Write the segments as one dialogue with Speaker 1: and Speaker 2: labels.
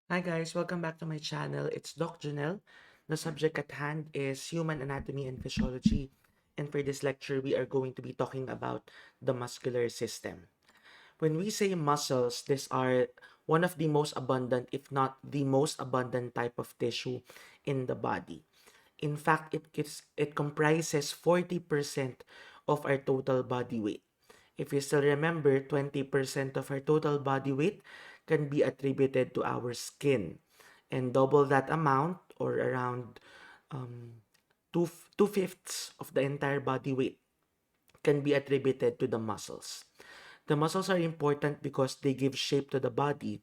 Speaker 1: Hi guys, welcome back to my channel. It's Doc Janelle. The subject at hand is Human Anatomy and Physiology. And for this lecture, we are going to be talking about the muscular system. When we say muscles, these are one of the most abundant, if not the most abundant type of tissue in the body. In fact, it comprises 40% of our total body weight. If you still remember, 20% of our total body weight can be attributed to our skin. And double that amount, or around um, two-fifths of the entire body weight, can be attributed to the muscles. The muscles are important because they give shape to the body,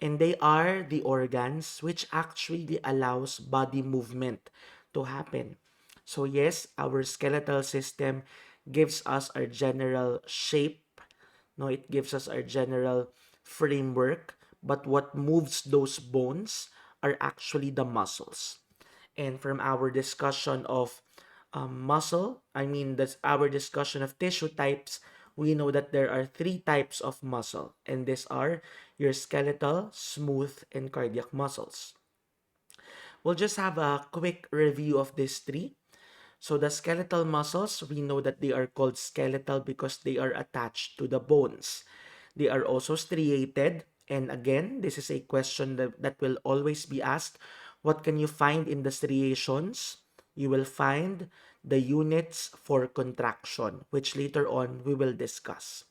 Speaker 1: and they are the organs which actually allows body movement to happen. So yes, our skeletal system gives us our general shape. No, it gives us our general framework, but what moves those bones are actually the muscles. And from our discussion of that's our discussion of tissue types, we know that there are three types of muscle, and these are your skeletal, smooth, and cardiac muscles. We'll just have a quick review of these three. So the skeletal muscles, we know that they are called skeletal because they are attached to the bones. They are also striated. And again, this is a question that will always be asked. What can you find in the striations? You will find the units for contraction, which later on we will discuss.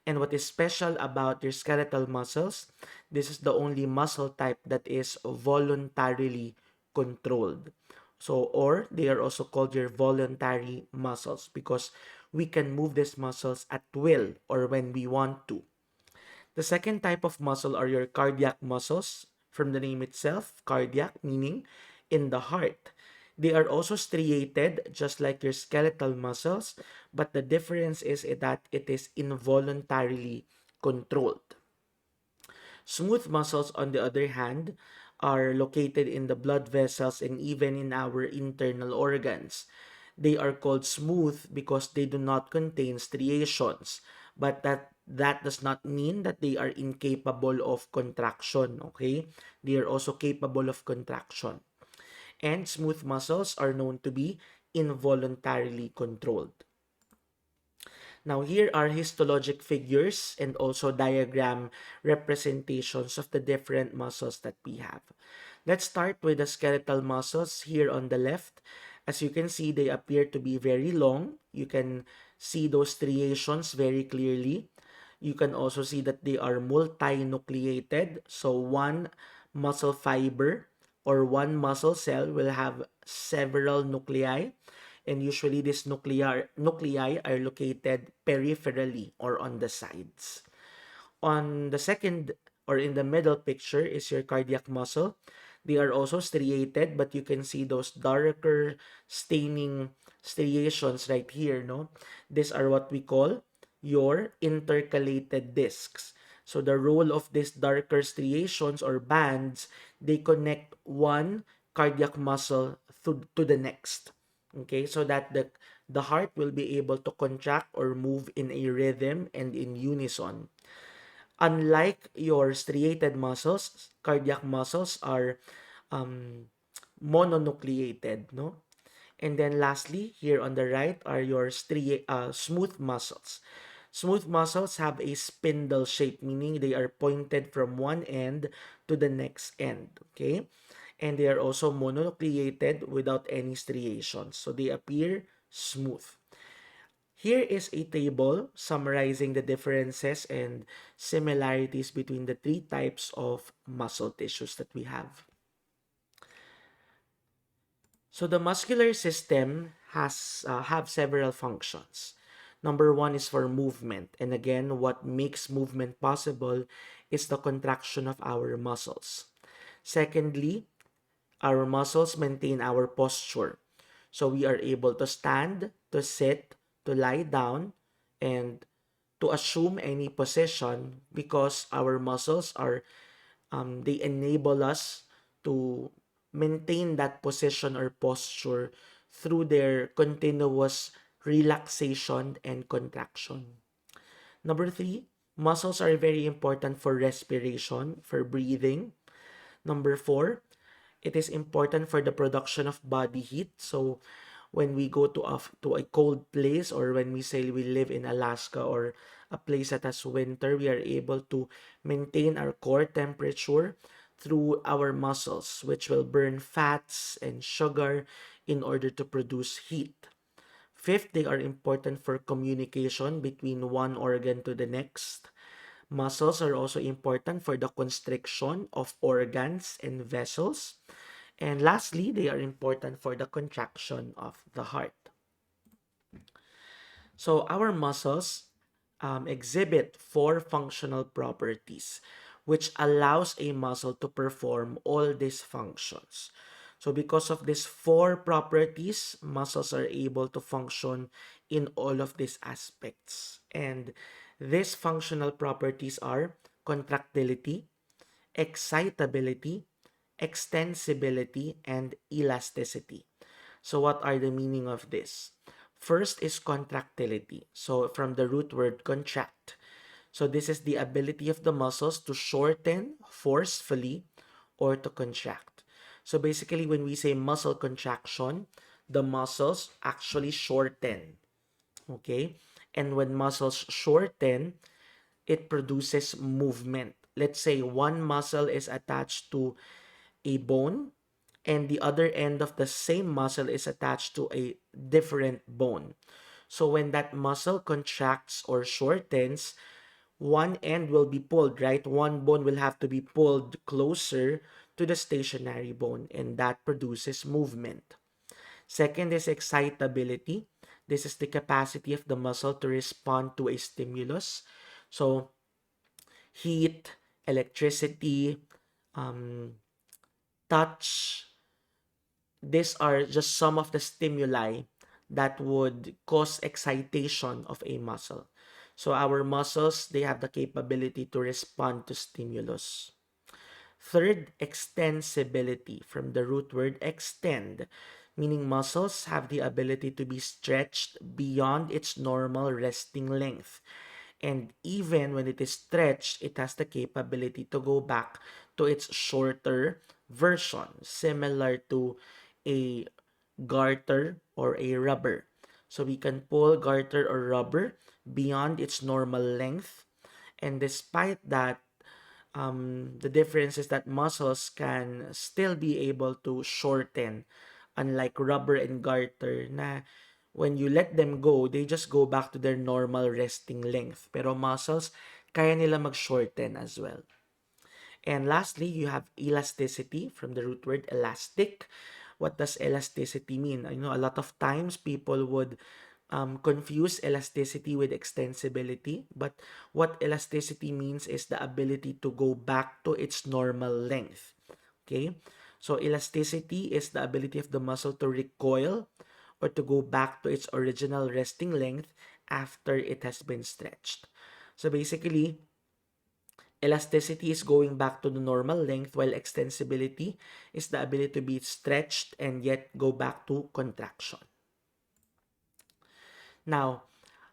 Speaker 1: And what is special about your skeletal muscles, this is the only muscle type that is voluntarily controlled. So, or they are also called your voluntary muscles because we can move these muscles at will or when we want to. The second type of muscle are your cardiac muscles. From the name itself, cardiac meaning in the heart. They are also striated just like your skeletal muscles, but the difference is that it is involuntarily controlled. Smooth muscles, on the other hand, are located in the blood vessels and even in our internal organs. They are called smooth because they do not contain striations, but that does not mean that they are incapable of contraction, okay? They are also capable of contraction. And smooth muscles are known to be involuntarily controlled. Now, here are histologic figures and also diagram representations of the different muscles that we have. Let's start with the skeletal muscles here on the left. As you can see, they appear to be very long. You can see those striations very clearly. You can also see that they are multinucleated. So one muscle fiber or one muscle cell will have several nuclei, and usually these nuclei are located peripherally or on the sides. On the second or in the middle picture is your cardiac muscle. They are also striated, but you can see those darker staining striations right here, no? These are what we call your intercalated discs. So the role of these darker striations or bands, they connect one cardiac muscle to the next. Okay, so that the heart will be able to contract or move in a rhythm and in unison. Unlike your striated muscles, cardiac muscles are um, mononucleated, no? And then lastly, here on the right are your smooth muscles. Smooth muscles have a spindle shape, meaning they are pointed from one end to the next end, okay? And they are also mononucleated without any striations, so they appear smooth. Here is a table summarizing the differences and similarities between the three types of muscle tissues that we have. So the muscular system have several functions. Number one is for movement. And again, what makes movement possible is the contraction of our muscles. Secondly, our muscles maintain our posture. So we are able to stand, to sit, to lie down, and to assume any position because our muscles are they enable us to maintain that position or posture through their continuous relaxation and contraction. Number three, muscles are very important for respiration, for breathing. Number four, it is important for the production of body heat. So when we go to a cold place, or when we say we live in Alaska or a place that has winter, we are able to maintain our core temperature through our muscles, which will burn fats and sugar in order to produce heat. Fifth, they are important for communication between one organ to the next. Muscles are also important for the constriction of organs and vessels. And lastly, they are important for the contraction of the heart. So our muscles exhibit four functional properties, which allows a muscle to perform all these functions. So because of these four properties, muscles are able to function in all of these aspects. And these functional properties are contractility, excitability, extensibility, and elasticity. So what are the meaning of this? First is contractility. So from the root word contract. So this is the ability of the muscles to shorten forcefully or to contract. So basically when we say muscle contraction, the muscles actually shorten. Okay? And when muscles shorten, it produces movement. Let's say one muscle is attached to a bone and the other end of the same muscle is attached to a different bone. So when that muscle contracts or shortens, one end will be pulled, right? One bone will have to be pulled closer to the stationary bone, and that produces movement. Second is excitability. This is the capacity of the muscle to respond to a stimulus. So heat, electricity, um, touch, these are just some of the stimuli that would cause excitation of a muscle. So our muscles, they have the capability to respond to stimulus. Third, extensibility, from the root word extend, meaning muscles have the ability to be stretched beyond its normal resting length. And even when it is stretched, it has the capability to go back to its shorter version, similar to a garter or a rubber. So we can pull garter or rubber beyond its normal length. And despite that, the difference is that muscles can still be able to shorten, unlike rubber and garter na when you let them go, they just go back to their normal resting length. Pero muscles, kaya nila mag-shorten as well. And lastly, you have elasticity, from the root word elastic. What does elasticity mean? I know a lot of times people would confuse elasticity with extensibility, but what elasticity means is the ability to go back to its normal length. Okay? So elasticity is the ability of the muscle to recoil or to go back to its original resting length after it has been stretched. So basically, elasticity is going back to the normal length, while extensibility is the ability to be stretched and yet go back to contraction. Now,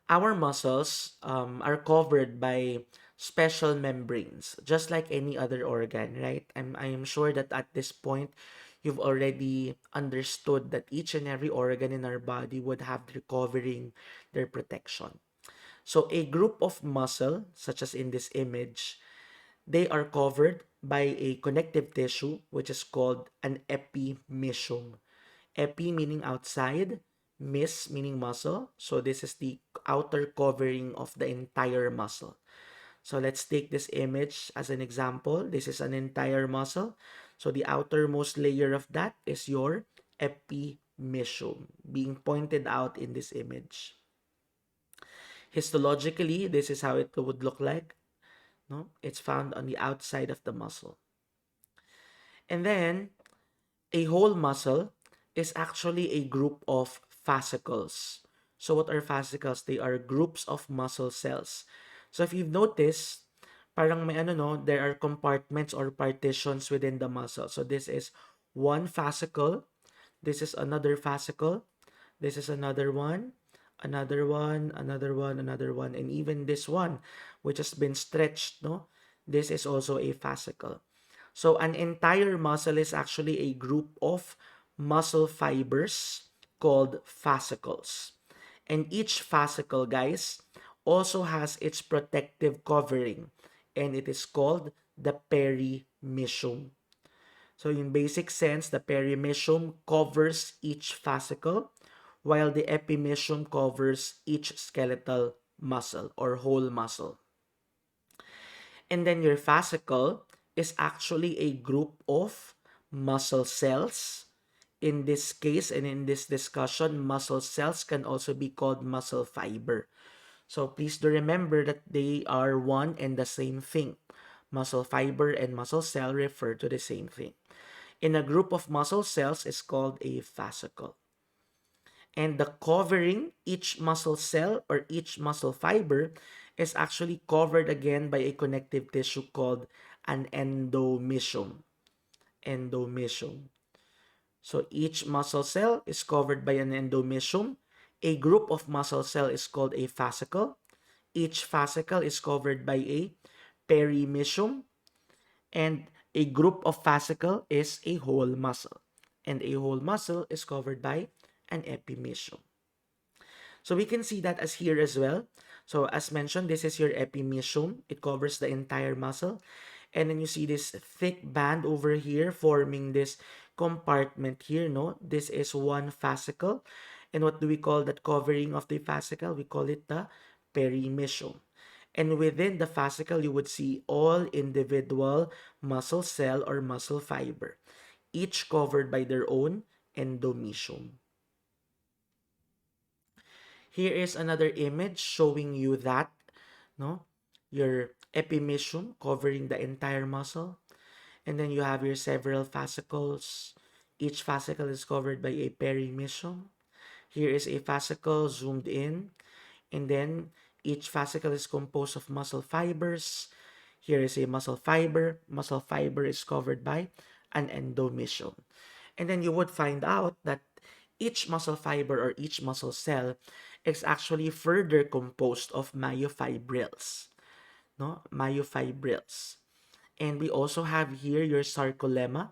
Speaker 1: our muscles are covered by special membranes, just like any other organ, right? I am sure that at this point, you've already understood that each and every organ in our body would have their covering, their protection. So a group of muscle, such as in this image, they are covered by a connective tissue, which is called an epimysium. Epi meaning outside, mys meaning muscle. So this is the outer covering of the entire muscle. So let's take this image as an example. This is an entire muscle. So the outermost layer of that is your epimysium, being pointed out in this image. Histologically, this is how it would look like. No, it's found on the outside of the muscle. And then a whole muscle is actually a group of fascicles. So what are fascicles? They are groups of muscle cells. So if you've noticed, parang may ano no, there are compartments or partitions within the muscle. So this is one fascicle, this is another fascicle, this is another one, another one, another one, another one, and even this one, which has been stretched, no? This is also a fascicle. So an entire muscle is actually a group of muscle fibers called fascicles. And each fascicle, guys, also has its protective covering, and it is called the perimysium. So in basic sense, the perimysium covers each fascicle, while the epimysium covers each skeletal muscle or whole muscle. And then your fascicle is actually a group of muscle cells. In this case and in this discussion, muscle cells can also be called muscle fiber. So please do remember that they are one and the same thing. Muscle fiber and muscle cell refer to the same thing. In a group of muscle cells is called a fascicle. And the covering, each muscle cell or each muscle fiber is actually covered again by a connective tissue called an endomysium. Endomysium. So each muscle cell is covered by an endomysium. A group of muscle cell is called a fascicle. Each fascicle is covered by a perimysium, and a group of fascicle is a whole muscle. And a whole muscle is covered by an epimysium. So we can see that as here as well. So as mentioned, this is your epimysium. It covers the entire muscle. And then you see this thick band over here forming this compartment here, no? This is one fascicle. And what do we call that covering of the fascicle? We call it the perimysium. And within the fascicle, you would see all individual muscle cell or muscle fiber, each covered by their own endomysium. Here is another image showing you that, no, your epimysium covering the entire muscle, and then you have your several fascicles. Each fascicle is covered by a perimysium. Here is a fascicle zoomed in, and then each fascicle is composed of muscle fibers. Here is a muscle fiber. Muscle fiber is covered by an endomysium. And then you would find out that each muscle fiber or each muscle cell is actually further composed of myofibrils. No? Myofibrils. And we also have here your sarcolemma.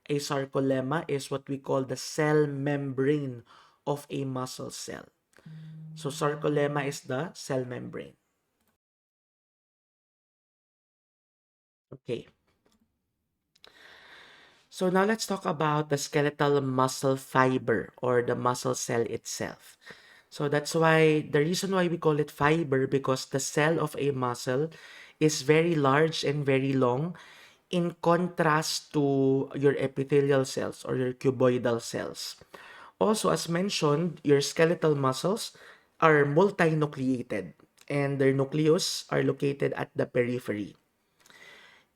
Speaker 1: A sarcolemma is what we call the cell membrane of a muscle cell. So sarcolemma is the cell membrane. Okay. So now let's talk about the skeletal muscle fiber or the muscle cell itself. So that's why the reason why we call it fiber, because the cell of a muscle is very large and very long in contrast to your epithelial cells or your cuboidal cells. Also, as mentioned, your skeletal muscles are multinucleated and their nucleus are located at the periphery.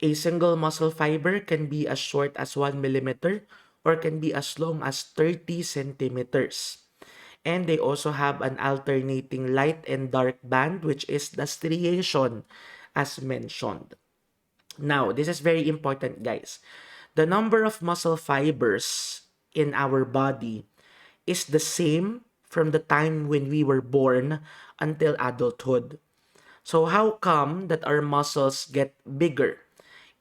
Speaker 1: A single muscle fiber can be as short as 1 millimeter or can be as long as 30 centimeters. And they also have an alternating light and dark band, which is the striation, as mentioned. Now, this is very important, guys. The number of muscle fibers in our body is the same from the time when we were born until adulthood. So how come that our muscles get bigger?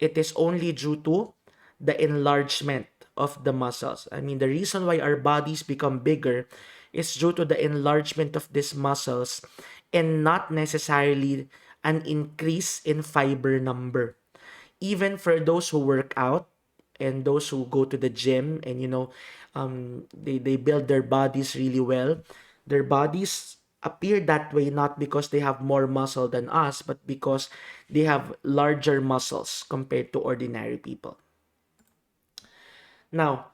Speaker 1: It is only due to the enlargement of the muscles. I mean, the reason why our bodies become bigger is due to the enlargement of these muscles and not necessarily an increase in fiber number. Even for those who work out and those who go to the gym and they build their bodies really well, their bodies appear that way not because they have more muscle than us, but because they have larger muscles compared to ordinary people. Now,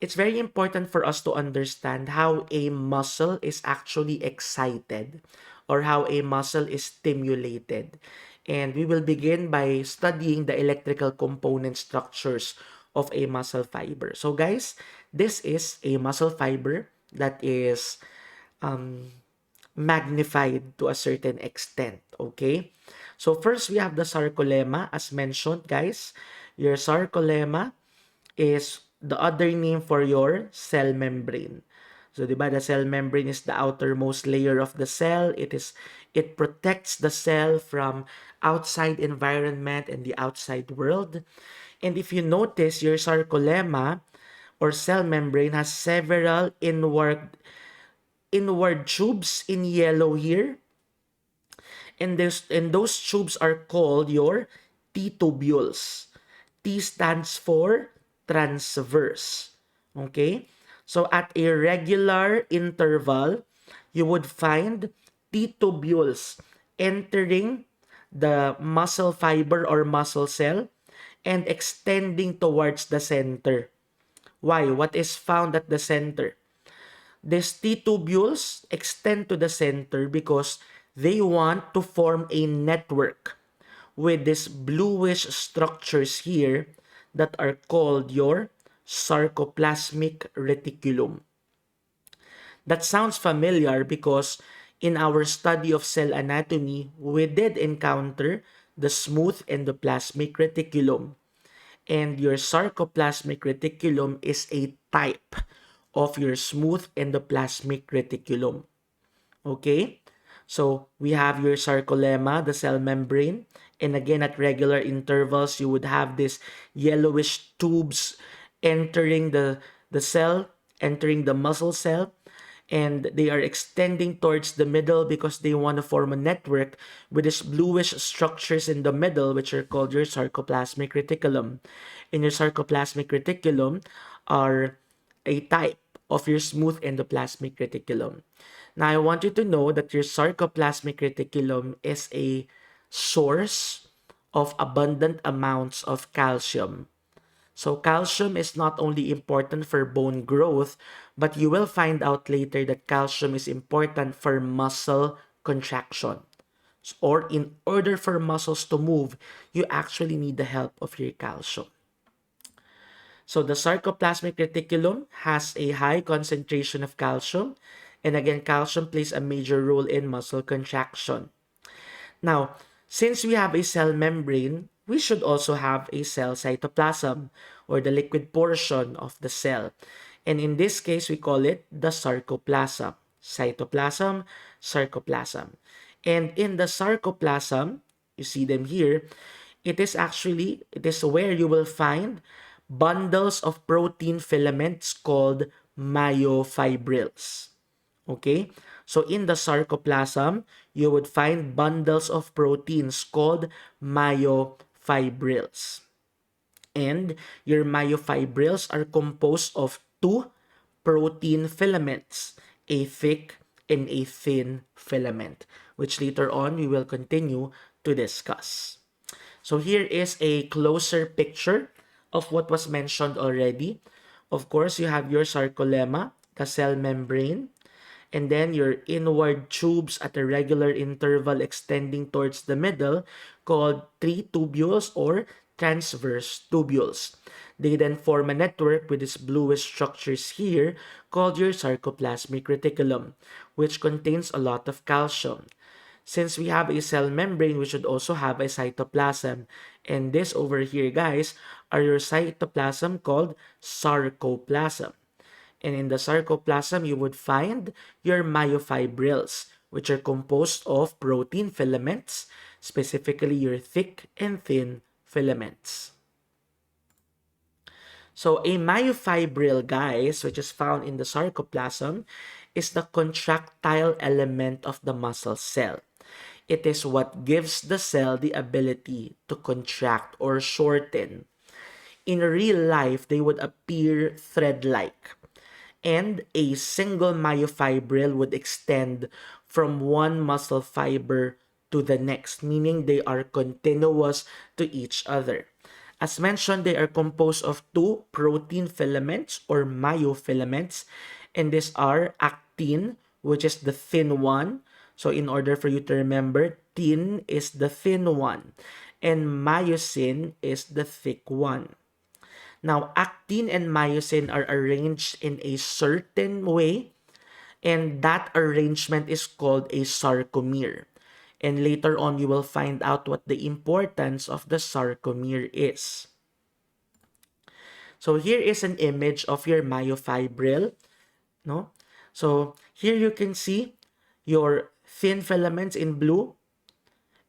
Speaker 1: it's very important for us to understand how a muscle is actually excited or how a muscle is stimulated. And we will begin by studying the electrical component structures of a muscle fiber. So guys, this is a muscle fiber that is magnified to a certain extent, okay? So first, we have the sarcolemma, as mentioned, guys. Your sarcolemma is the other name for your cell membrane. So, di ba, the cell membrane is the outermost layer of the cell. It protects the cell from outside environment and the outside world. And if you notice, your sarcolemma or cell membrane has several inward tubes in yellow here, and those tubes are called your T-tubules. T stands for transverse. Okay? So at a regular interval, you would find T-tubules entering the muscle fiber or muscle cell and extending towards the center. Why? What is found at the center? These T-tubules extend to the center because they want to form a network with these bluish structures here that are called your sarcoplasmic reticulum. That sounds familiar because in our study of cell anatomy, we did encounter the smooth endoplasmic reticulum. And your sarcoplasmic reticulum is a type of your smooth endoplasmic reticulum. Okay? So we have your sarcolemma, the cell membrane. And again, at regular intervals, you would have these yellowish tubes entering the cell, entering the muscle cell. And they are extending towards the middle because they want to form a network with these bluish structures in the middle, which are called your sarcoplasmic reticulum. In your sarcoplasmic reticulum are a type of your smooth endoplasmic reticulum. Now, I want you to know that your sarcoplasmic reticulum is a source of abundant amounts of calcium. So calcium is not only important for bone growth, but you will find out later that calcium is important for muscle contraction. Or in order for muscles to move, you actually need the help of your calcium. So the sarcoplasmic reticulum has a high concentration of calcium. And again, calcium plays a major role in muscle contraction. Now, since we have a cell membrane, we should also have a cell cytoplasm or the liquid portion of the cell. And in this case, we call it the sarcoplasm. Cytoplasm, sarcoplasm. And in the sarcoplasm, you see them here, it is where you will find bundles of protein filaments called myofibrils. Okay? So in the sarcoplasm, you would find bundles of proteins called myofibrils. And your myofibrils are composed of two protein filaments, a thick and a thin filament, which later on we will continue to discuss. So here is a closer picture of what was mentioned already. Of course, you have your sarcolemma, the cell membrane, and then your inward tubes at a regular interval extending towards the middle called three tubules or transverse tubules. They then form a network with these bluish structures here called your sarcoplasmic reticulum, which contains a lot of calcium. Since we have a cell membrane, we should also have a cytoplasm. And this over here, guys, are your cytoplasm called sarcoplasm. And in the sarcoplasm, you would find your myofibrils, which are composed of protein filaments, specifically your thick and thin filaments. So a myofibril, guys, which is found in the sarcoplasm, is the contractile element of the muscle cell. It is what gives the cell the ability to contract or shorten. In real life, they would appear thread-like, and a single myofibril would extend from one muscle fiber to the next, meaning they are continuous to each other. As mentioned, they are composed of two protein filaments or myofilaments, and these are actin, which is the thin one. So in order for you to remember, tin is the thin one, and myosin is the thick one. Now, actin and myosin are arranged in a certain way, and that arrangement is called a sarcomere. And later on, you will find out what the importance of the sarcomere is. So here is an image of your myofibril, no? So here you can see your thin filaments in blue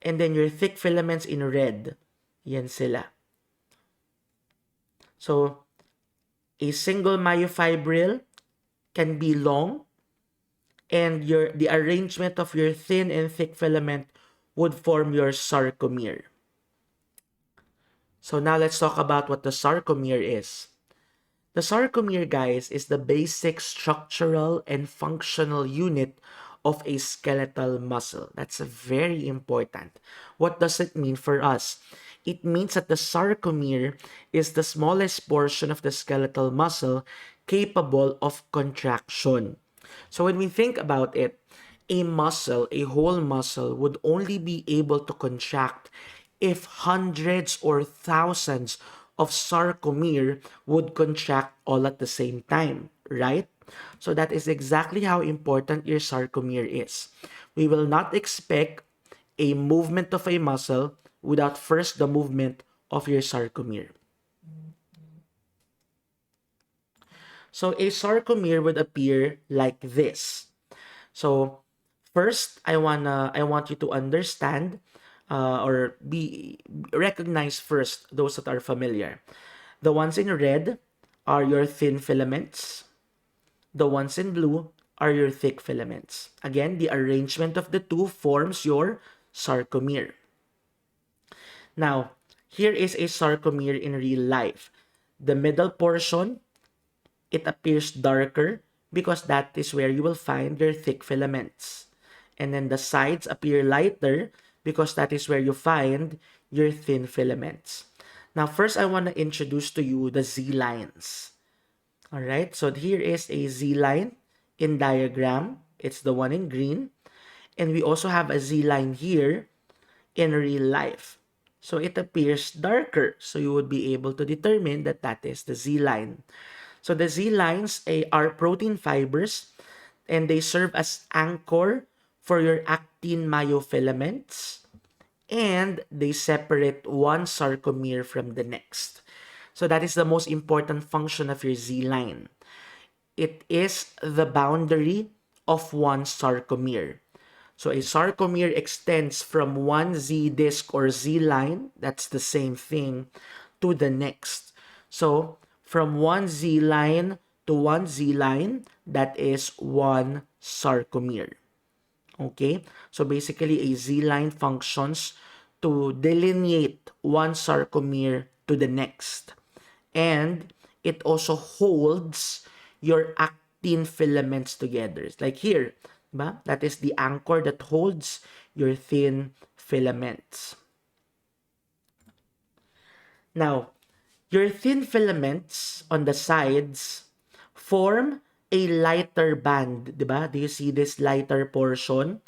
Speaker 1: and then your thick filaments in red. Yan sila. So a single myofibril can be long, and the arrangement of your thin and thick filament would form your sarcomere. So now let's talk about what the sarcomere is. The sarcomere, guys, is the basic structural and functional unit of a skeletal muscle. That's very important. What does it mean for us? It means that the sarcomere is the smallest portion of the skeletal muscle capable of contraction. So when we think about it, a muscle, a whole muscle, would only be able to contract if hundreds or thousands of sarcomere would contract all at the same time, right? So that is exactly how important your sarcomere is. We will not expect a movement of a muscle without first the movement of your sarcomere. So a sarcomere would appear like this. So first, I want you to understand or be recognize first those that are familiar. The ones in red are your thin filaments. The ones in blue are your thick filaments. Again, the arrangement of the two forms your sarcomere. Now, here is a sarcomere in real life. The middle portion, it appears darker because that is where you will find your thick filaments. And then the sides appear lighter because that is where you find your thin filaments. Now, first I want to introduce to you the Z lines. All right, so here is a Z line in diagram. It's the one in green. And we also have a Z line here in real life. So it appears darker. So you would be able to determine that that is the Z line. So the Z lines are protein fibers, and they serve as anchor for your actin myofilaments, and they separate one sarcomere from the next. So that is the most important function of your Z line. It is the boundary of one sarcomere. So a sarcomere extends from one Z disc or Z line, that's the same thing, to the next. So from one Z line to one Z line, that is one sarcomere. Okay? So basically, a Z line functions to delineate one sarcomere to the next. And it also holds your actin filaments together. Like here, diba? That is the anchor that holds your thin filaments. Now, your thin filaments on the sides form a lighter band, diba? Do you see this lighter portion?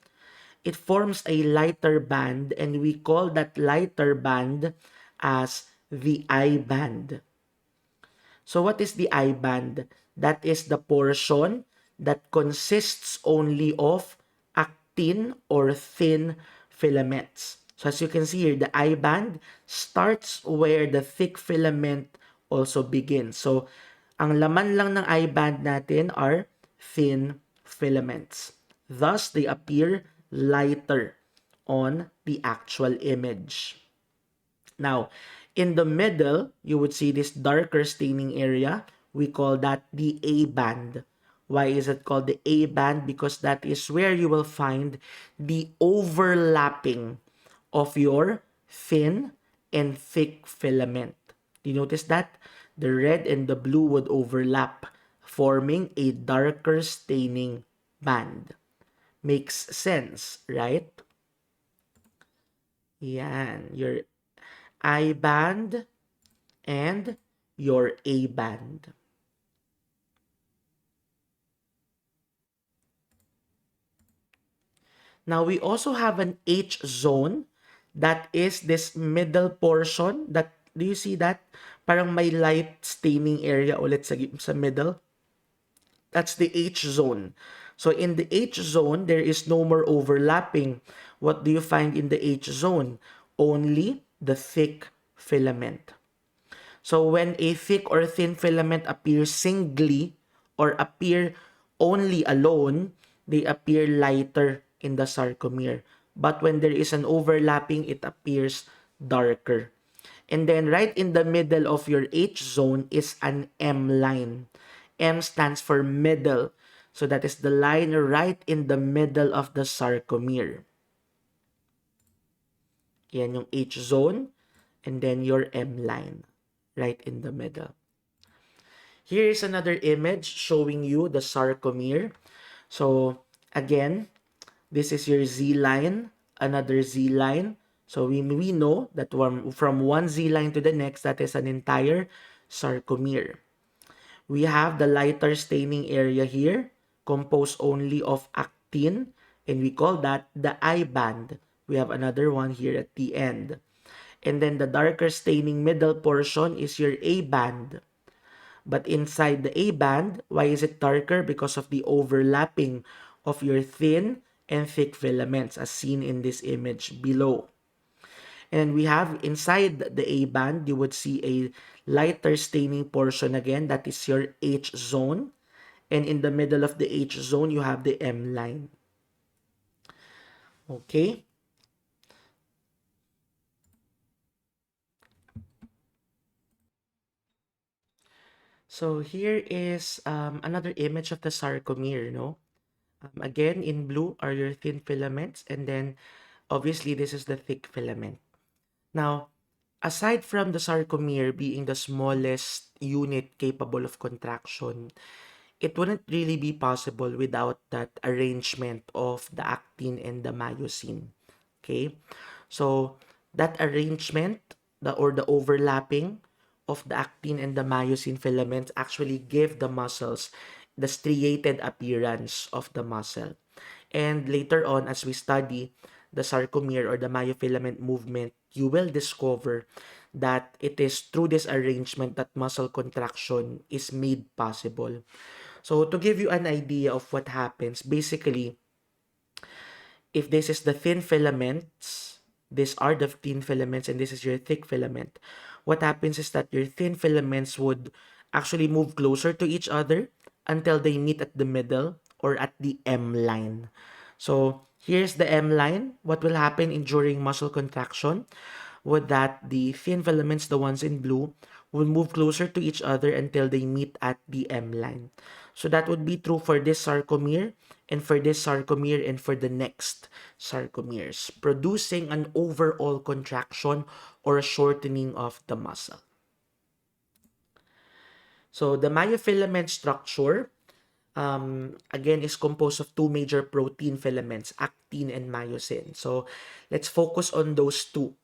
Speaker 1: It forms a lighter band, and we call that lighter band as the I band. So what is the I band? That is the portion that consists only of actin or thin filaments. So as you can see here, the I band starts where the thick filament also begins. So ang laman lang ng I band natin are thin filaments. Thus, they appear lighter on the actual image. Now, in the middle, you would see this darker staining area. We call that the A band. Why is it called the A band? Because that is where you will find the overlapping of your thin and thick filament. Do you notice that? The red and the blue would overlap, forming a darker staining band. Makes sense, right? Yan. Your I band and your A band. Now, we also have an H zone. That is this middle portion. That, do you see that? Parang may light staining area ulit sa middle. That's the H zone. So in the H zone, there is no more overlapping. What do you find in the H zone? Only the thick filament. So when a thick or thin filament appears singly or appear only alone, they appear lighter in the sarcomere. But when there is an overlapping, it appears darker. And then right in the middle of your H zone is an M line. M stands for middle. So that is the line right in the middle of the sarcomere. Yan yung H zone and then your M line right in the middle. Here is another image showing you the sarcomere. So again, this is your Z line, another Z line. So we know that from one Z line to the next, that is an entire sarcomere. We have the lighter staining area here, composed only of actin, and we call that the I band. We have another one here at the end. And then the darker staining middle portion is your A band. But inside the A band, why is it darker? Because of the overlapping of your thin and thick filaments as seen in this image below. And we have inside the A band, you would see a lighter staining portion again, that is your H zone. And in the middle of the H zone, you have the M line. Okay? So here is another image of the sarcomere, no? Again, in blue are your thin filaments, and then obviously this is the thick filament. Now, aside from the sarcomere being the smallest unit capable of contraction, it wouldn't really be possible without that arrangement of the actin and the myosin. Okay? So, that arrangement, the overlapping of the actin and the myosin filaments actually give the muscles the striated appearance of the muscle. And later on, as we study the sarcomere or the myofilament movement, you will discover that it is through this arrangement that muscle contraction is made possible. So to give you an idea of what happens, basically, if this is the thin filaments, these are the thin filaments and this is your thick filament, what happens is that your thin filaments would actually move closer to each other until they meet at the middle or at the M line. So here's the M line. What will happen during muscle contraction would that the thin filaments, the ones in blue, will move closer to each other until they meet at the M line. So that would be true for this sarcomere and for this sarcomere and for the next sarcomeres, producing an overall contraction or a shortening of the muscle. So the myofilament structure, again, is composed of two major protein filaments, actin and myosin. So let's focus on those two.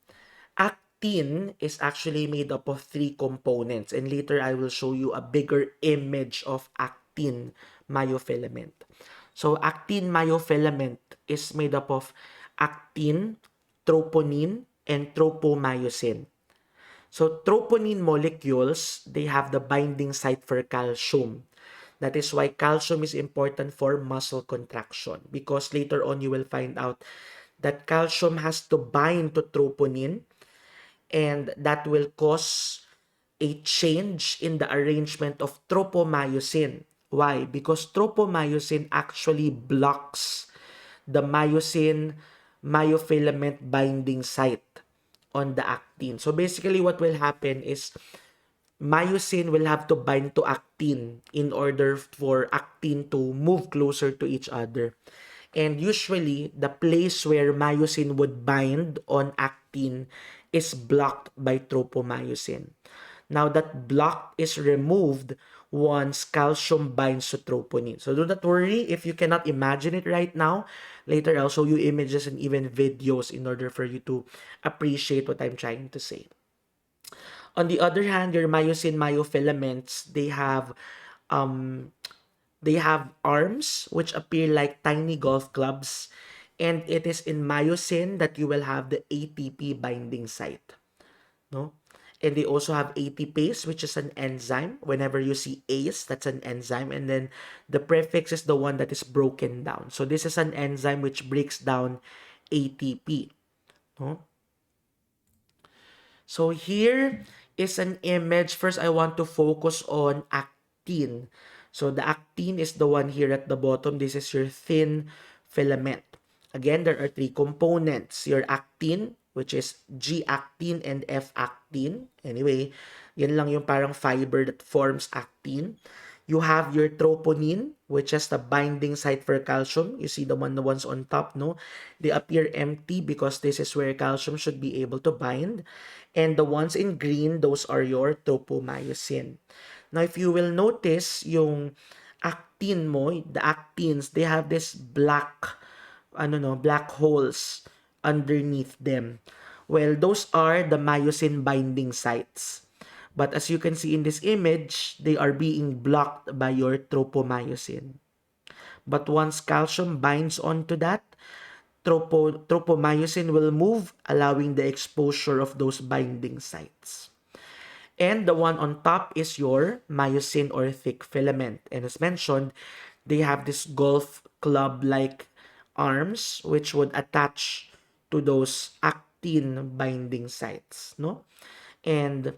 Speaker 1: Actin is actually made up of three components, and later I will show you a bigger image of actin myofilament. So actin myofilament is made up of actin, troponin, and tropomyosin. So troponin molecules, they have the binding site for calcium. That is why calcium is important for muscle contraction, because later on you will find out that calcium has to bind to troponin, and that will cause a change in the arrangement of tropomyosin. Why? Because tropomyosin actually blocks the myosin myofilament binding site on the actin. So basically what will happen is myosin will have to bind to actin in order for actin to move closer to each other. And usually, the place where myosin would bind on actin is blocked by tropomyosin. Now, that block is removed once calcium binds to troponin. So, do not worry if you cannot imagine it right now. Later, I'll show you images and even videos in order for you to appreciate what I'm trying to say. On the other hand, your myosin myofilaments, um, they have arms which appear like tiny golf clubs, and it is in myosin that you will have the ATP binding site, no? And they also have ATPase, which is an enzyme. Whenever you see ACE, that's an enzyme, and then the prefix is the one that is broken down. So this is an enzyme which breaks down ATP, no? So here is an image. First, I want to focus on actin. So the actin is the one here at the bottom. This is your thin filament. Again, there are three components. Your actin, which is G-actin and F-actin. Anyway, yan lang yung parang fiber that forms actin. You have your troponin, which is the binding site for calcium. You see the ones on top, no? They appear empty because this is where calcium should be able to bind. And the ones in green, those are your tropomyosin. Now, if you will notice, yung actin mo, the actins, they have this black holes underneath them. Well, those are the myosin binding sites. But as you can see in this image, they are being blocked by your tropomyosin. But once calcium binds onto that, tropomyosin will move, allowing the exposure of those binding sites. And the one on top is your myosin or thick filament. And as mentioned, they have this golf club-like arms which would attach to those actin binding sites, no? And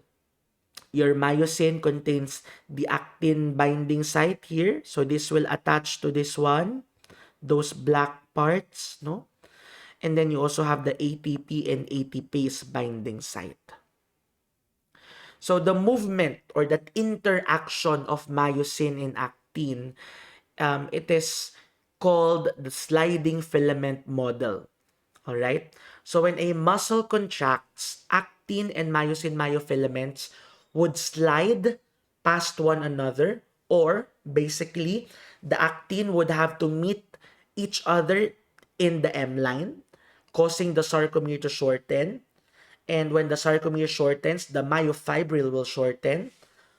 Speaker 1: your myosin contains the actin binding site here. So this will attach to this one, those black parts, no? And then you also have the ATP and ATPase binding site. So the movement or that interaction of myosin and actin, it is called the sliding filament model. All right. So when a muscle contracts, actin and myosin myofilaments would slide past one another, or basically the actin would have to meet each other in the M line, causing the sarcomere to shorten. And when the sarcomere shortens, the myofibril will shorten.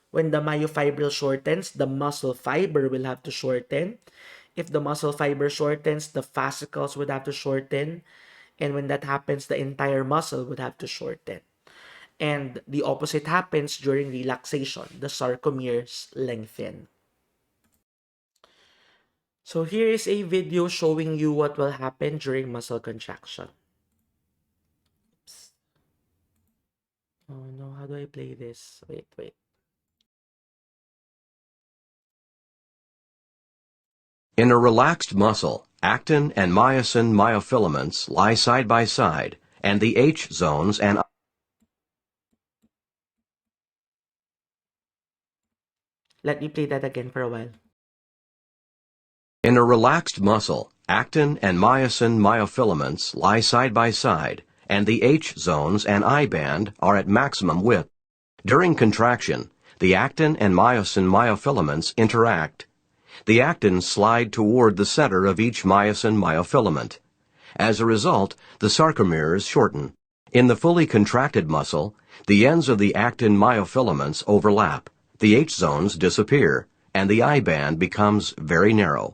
Speaker 1: When the myofibril shortens, the muscle fiber will have to shorten. If the muscle fiber shortens, the fascicles would have to shorten. And when that happens, the entire muscle would have to shorten. And the opposite happens during relaxation. The sarcomeres lengthen. So here is a video showing you what will happen during muscle contraction. Oops. Oh no, how do I play this? Wait.
Speaker 2: In a relaxed muscle, actin and myosin myofilaments lie side by side, and the H zones and
Speaker 1: Let me play that again for a while.
Speaker 2: In a relaxed muscle, actin and myosin myofilaments lie side by side, and the H zones and I band are at maximum width. During contraction, the actin and myosin myofilaments interact. The actins slide toward the center of each myosin myofilament. As a result, the sarcomeres shorten. In the fully contracted muscle, the ends of the actin myofilaments overlap, the H zones disappear, and the I band becomes very narrow.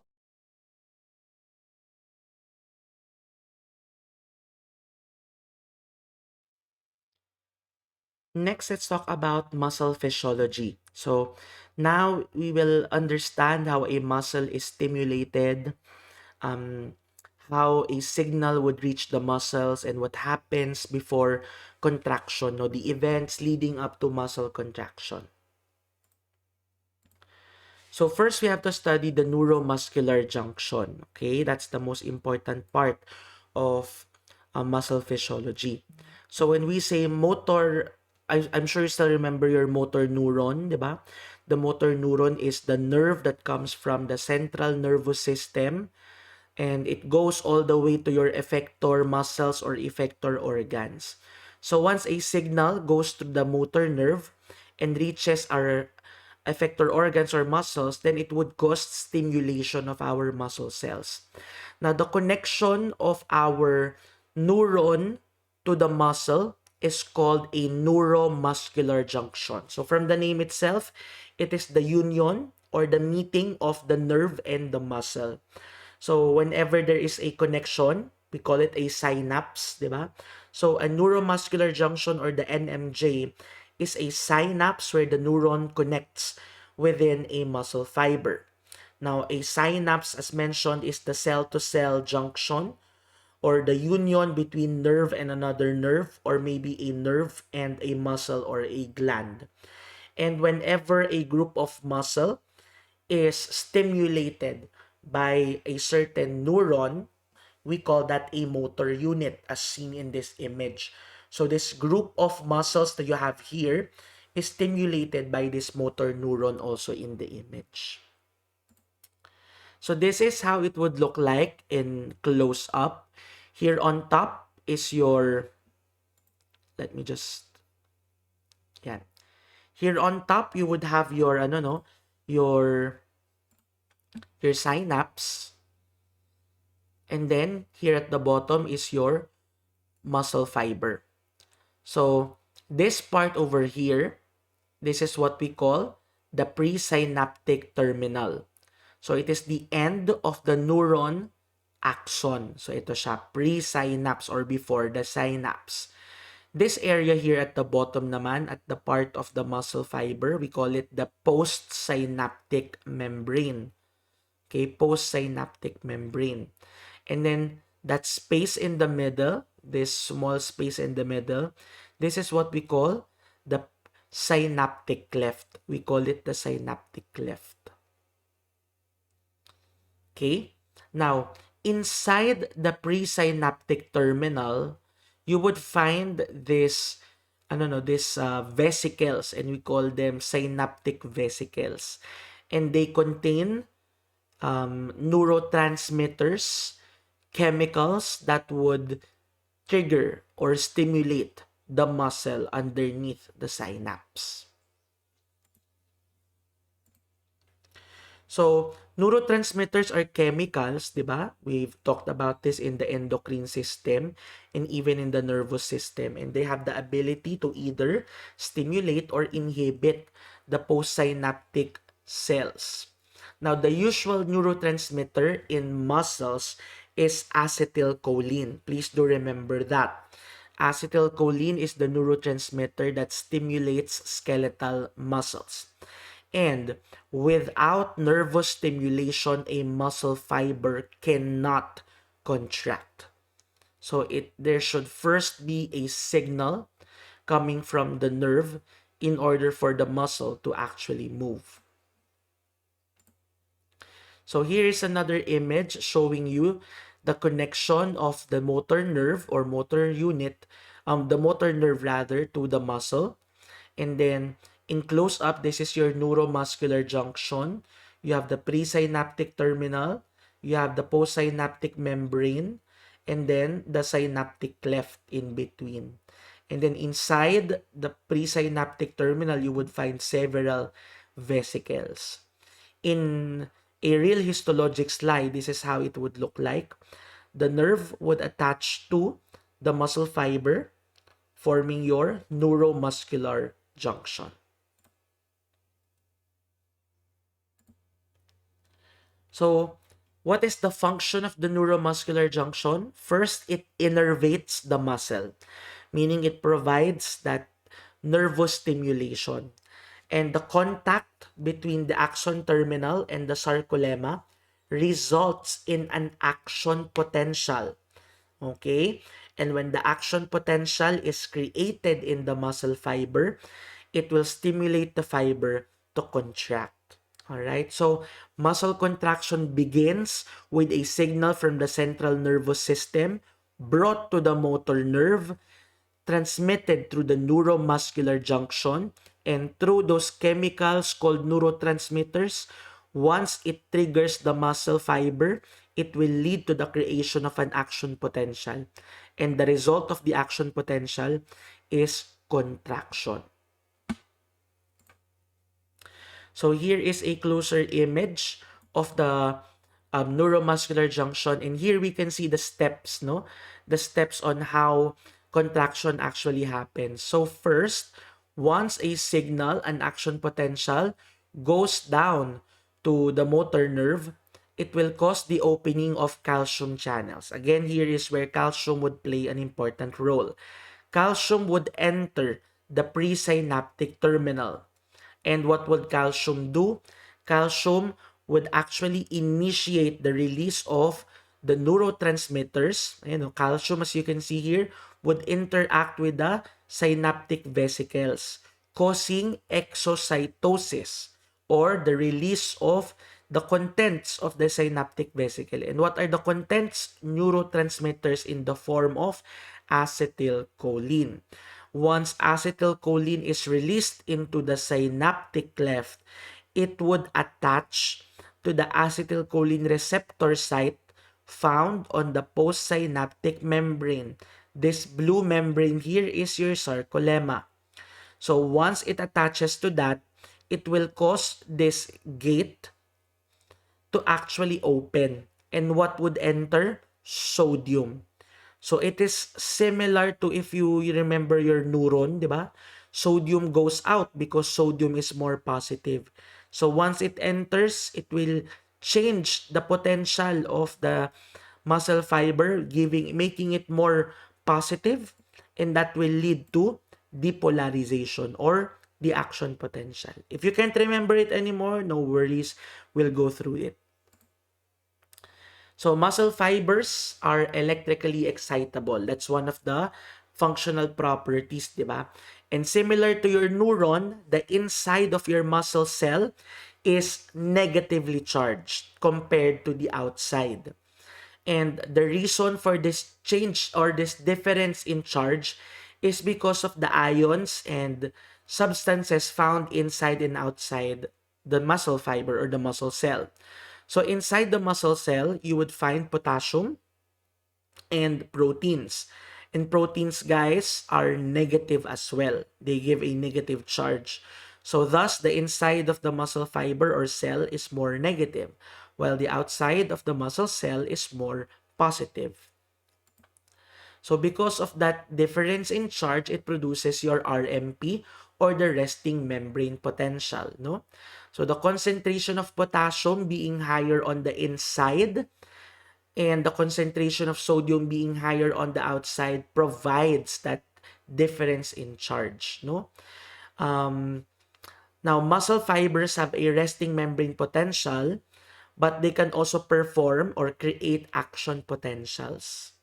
Speaker 1: Next, let's talk about muscle physiology. So now we will understand how a muscle is stimulated, how a signal would reach the muscles, and what happens before contraction, no, the events leading up to muscle contraction. So first, we have to study the neuromuscular junction. Okay, that's the most important part of muscle physiology. So when we say motor, I'm sure you still remember your motor neuron, di ba? The motor neuron is the nerve that comes from the central nervous system, and it goes all the way to your effector muscles or effector organs. So once a signal goes through the motor nerve and reaches our effector organs or muscles, then it would cause stimulation of our muscle cells. Now, the connection of our neuron to the muscle is called a neuromuscular junction. So from the name itself, it is the union or the meeting of the nerve and the muscle. So whenever there is a connection, we call it a synapse, di ba? So a neuromuscular junction or the NMJ is a synapse where the neuron connects within a muscle fiber. Now, a synapse, as mentioned, is the cell-to-cell junction or the union between nerve and another nerve, or maybe a nerve and a muscle or a gland. And whenever a group of muscle is stimulated by a certain neuron, we call that a motor unit as seen in this image. So this group of muscles that you have here is stimulated by this motor neuron also in the image. So this is how it would look like in close up. Here on top is your, let me just, yeah. Here on top, you would have your, ano no, your, your synapse. And then here at the bottom is your muscle fiber. So this part over here, this is what we call the presynaptic terminal. So it is the end of the neuron axon. So ito siya, pre-synapse or before the synapse. This area here at the bottom naman, at the part of the muscle fiber, we call it the postsynaptic membrane. Okay, postsynaptic membrane. And then that space in the middle, this small space in the middle, this is what we call the synaptic cleft. We call it the synaptic cleft. Okay? Now, inside the presynaptic terminal, you would find this, vesicles, and we call them synaptic vesicles. And they contain neurotransmitters, chemicals that would trigger or stimulate the muscle underneath the synapse. So, neurotransmitters are chemicals, di ba? We've talked about this in the endocrine system and even in the nervous system. And they have the ability to either stimulate or inhibit the postsynaptic cells. Now, the usual neurotransmitter in muscles is acetylcholine. Please do remember that. Acetylcholine is the neurotransmitter that stimulates skeletal muscles. And without nervous stimulation, a muscle fiber cannot contract. So there should first be a signal coming from the nerve in order for the muscle to actually move. So here is another image showing you the connection of the motor nerve or motor unit, the motor nerve rather, to the muscle. And then in close up, this is your neuromuscular junction. You have the presynaptic terminal, you have the postsynaptic membrane, and then the synaptic cleft in between. And then inside the presynaptic terminal, you would find several vesicles. In a real histologic slide, this is how it would look like. The nerve would attach to the muscle fiber, forming your neuromuscular junction. So, what is the function of the neuromuscular junction? First, it innervates the muscle, meaning it provides that nervous stimulation. And the contact between the axon terminal and the sarcolemma results in an action potential. Okay? And when the action potential is created in the muscle fiber, it will stimulate the fiber to contract. Alright? So, muscle contraction begins with a signal from the central nervous system brought to the motor nerve, transmitted through the neuromuscular junction, and through those chemicals called neurotransmitters. Once it triggers the muscle fiber, it will lead to the creation of an action potential. And the result of the action potential is contraction. So here is a closer image of the neuromuscular junction. And here we can see the steps, no? The steps on how contraction actually happens. So first, once a signal, an action potential, goes down to the motor nerve, it will cause the opening of calcium channels. Again, here is where calcium would play an important role. Calcium would enter the presynaptic terminal. And what would calcium do? Calcium would actually initiate the release of the neurotransmitters. Calcium, as you can see here, would interact with the synaptic vesicles, causing exocytosis or the release of the contents of the synaptic vesicle. And what are the contents? Neurotransmitters in the form of acetylcholine. Once acetylcholine is released into the synaptic cleft, it would attach to the acetylcholine receptor site found on the postsynaptic membrane. This blue membrane here is your sarcolemma. So once it attaches to that, it will cause this gate to actually open. And what would enter? Sodium. So it is similar to if you remember your neuron, di ba? Sodium goes out because sodium is more positive. So once it enters, it will change the potential of the muscle fiber, making it more positive, and that will lead to depolarization or the action potential. If you can't remember it anymore, no worries, we'll go through it. So muscle fibers are electrically excitable. That's one of the functional properties, di ba? And similar to your neuron, the inside of your muscle cell is negatively charged compared to the outside. And the reason for this change or this difference in charge is because of the ions and substances found inside and outside the muscle fiber or the muscle cell. So inside the muscle cell, you would find potassium and proteins. And proteins, guys, are negative as well. They give a negative charge. So thus, the inside of the muscle fiber or cell is more negative, while the outside of the muscle cell is more positive. So because of that difference in charge, it produces your RMP or the resting membrane potential, no? So the concentration of potassium being higher on the inside and the concentration of sodium being higher on the outside provides that difference in charge, no? Um, Now, muscle fibers have a resting membrane potential, but they can also perform or create action potentials.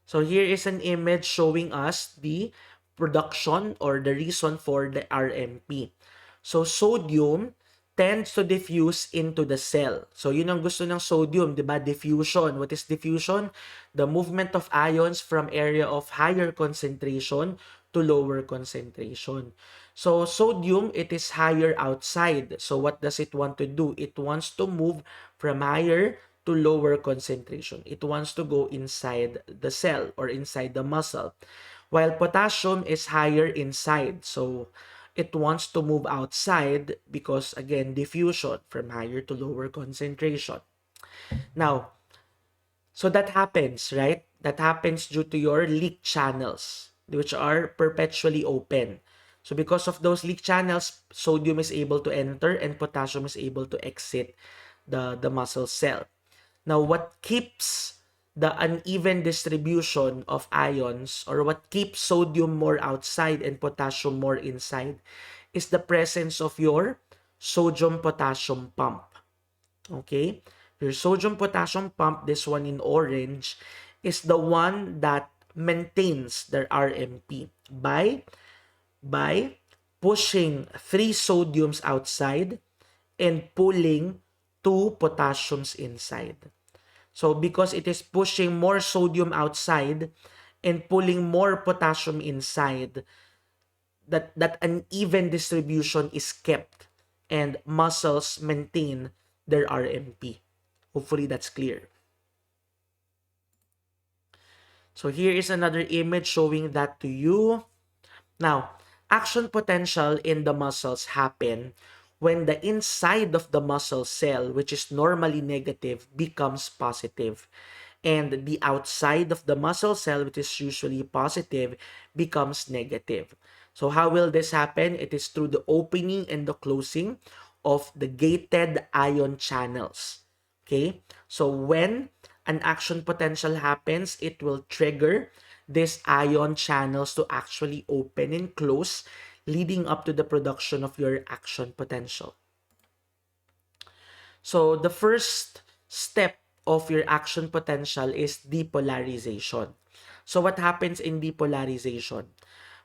Speaker 1: So here is an image showing us the production or the reason for the RMP. So sodium tends to diffuse into the cell. So yun ang gusto ng sodium, di ba? Diffusion. What is diffusion? The movement of ions from area of higher concentration to lower concentration. So sodium, it is higher outside. So what does it want to do? It wants to move from higher to lower concentration. It wants to go inside the cell or inside the muscle. While potassium is higher inside. So it wants to move outside because, again, diffusion from higher to lower concentration. Now, so that happens, right? That happens due to your leak channels, which are perpetually open. So because of those leak channels, sodium is able to enter and potassium is able to exit the muscle cell. Now, what keeps the uneven distribution of ions or what keeps sodium more outside and potassium more inside is the presence of your sodium-potassium pump. Okay? Your sodium-potassium pump, this one in orange, is the one that maintains their RMP by pushing 3 sodiums outside and pulling 2 potassiums inside. So because it is pushing more sodium outside and pulling more potassium inside, that uneven distribution is kept and muscles maintain their RMP. Hopefully that's clear. So here is another image showing that to you. Now, action potential in the muscles happen when the inside of the muscle cell, which is normally negative, becomes positive. And the outside of the muscle cell, which is usually positive, becomes negative. So how will this happen? It is through the opening and the closing of the gated ion channels. Okay? So when an action potential happens, it will trigger these ion channels to actually open and close, leading up to the production of your action potential. So the first step of your action potential is depolarization. So what happens in depolarization?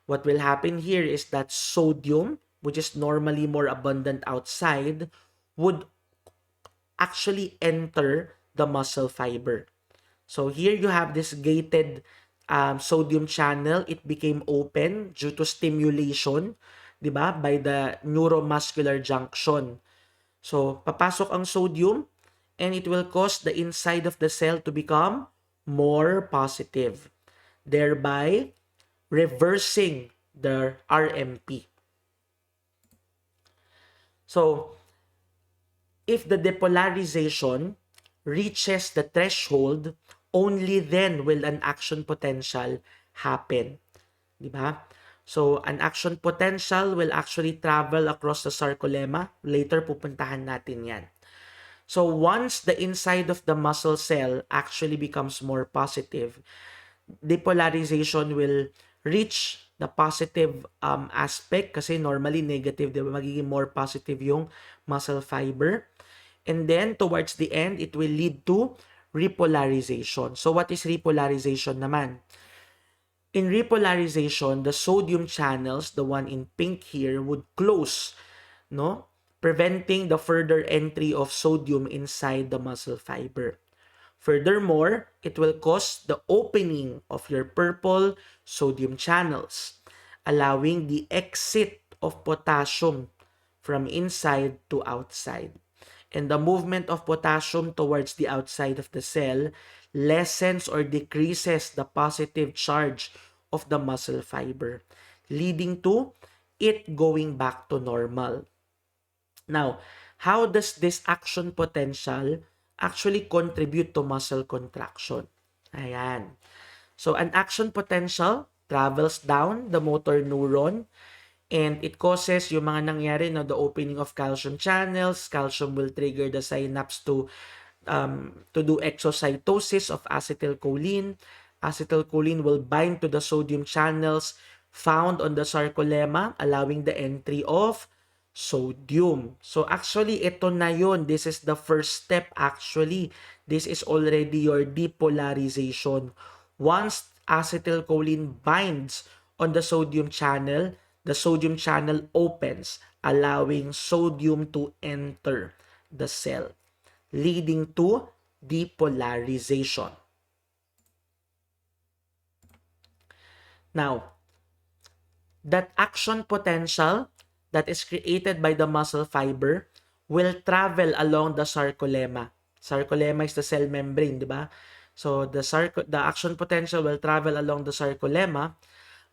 Speaker 1: What will happen here is that sodium, which is normally more abundant outside, would actually enter the muscle fiber. So here you have this gated sodium channel. It became open due to stimulation, di ba, by the neuromuscular junction. So papasok ang sodium and it will cause the inside of the cell to become more positive, thereby reversing the RMP. So if the depolarization reaches the threshold, only then will an action potential happen. Di ba? So, an action potential will actually travel across the sarcolemma. Later, pupuntahan natin yan. So, once the inside of the muscle cell actually becomes more positive, depolarization will reach the positive aspect kasi normally negative, di ba? Magiging more positive yung muscle fiber. And then, towards the end, it will lead to repolarization. So, what is repolarization naman? In repolarization, the sodium channels, the one in pink here, would close, no? Preventing the further entry of sodium inside the muscle fiber. Furthermore, it will cause the opening of your purple sodium channels, allowing the exit of potassium from inside to outside. And the movement of potassium towards the outside of the cell lessens or decreases the positive charge of the muscle fiber, leading to it going back to normal. Now, how does this action potential actually contribute to muscle contraction? Ayan. So, an action potential travels down the motor neuron and it causes yung mga nangyari na the opening of calcium channels. Calcium will trigger the synapse to do exocytosis of acetylcholine. Acetylcholine will bind to the sodium channels found on the sarcolemma, allowing the entry of sodium. So actually, ito na yun. This is the first step actually. This is already your depolarization. Once acetylcholine binds on the sodium channel opens, allowing sodium to enter the cell, leading to depolarization. Now, that action potential that is created by the muscle fiber will travel along the sarcolemma. Sarcolemma is the cell membrane, di ba? So the action potential will travel along the sarcolemma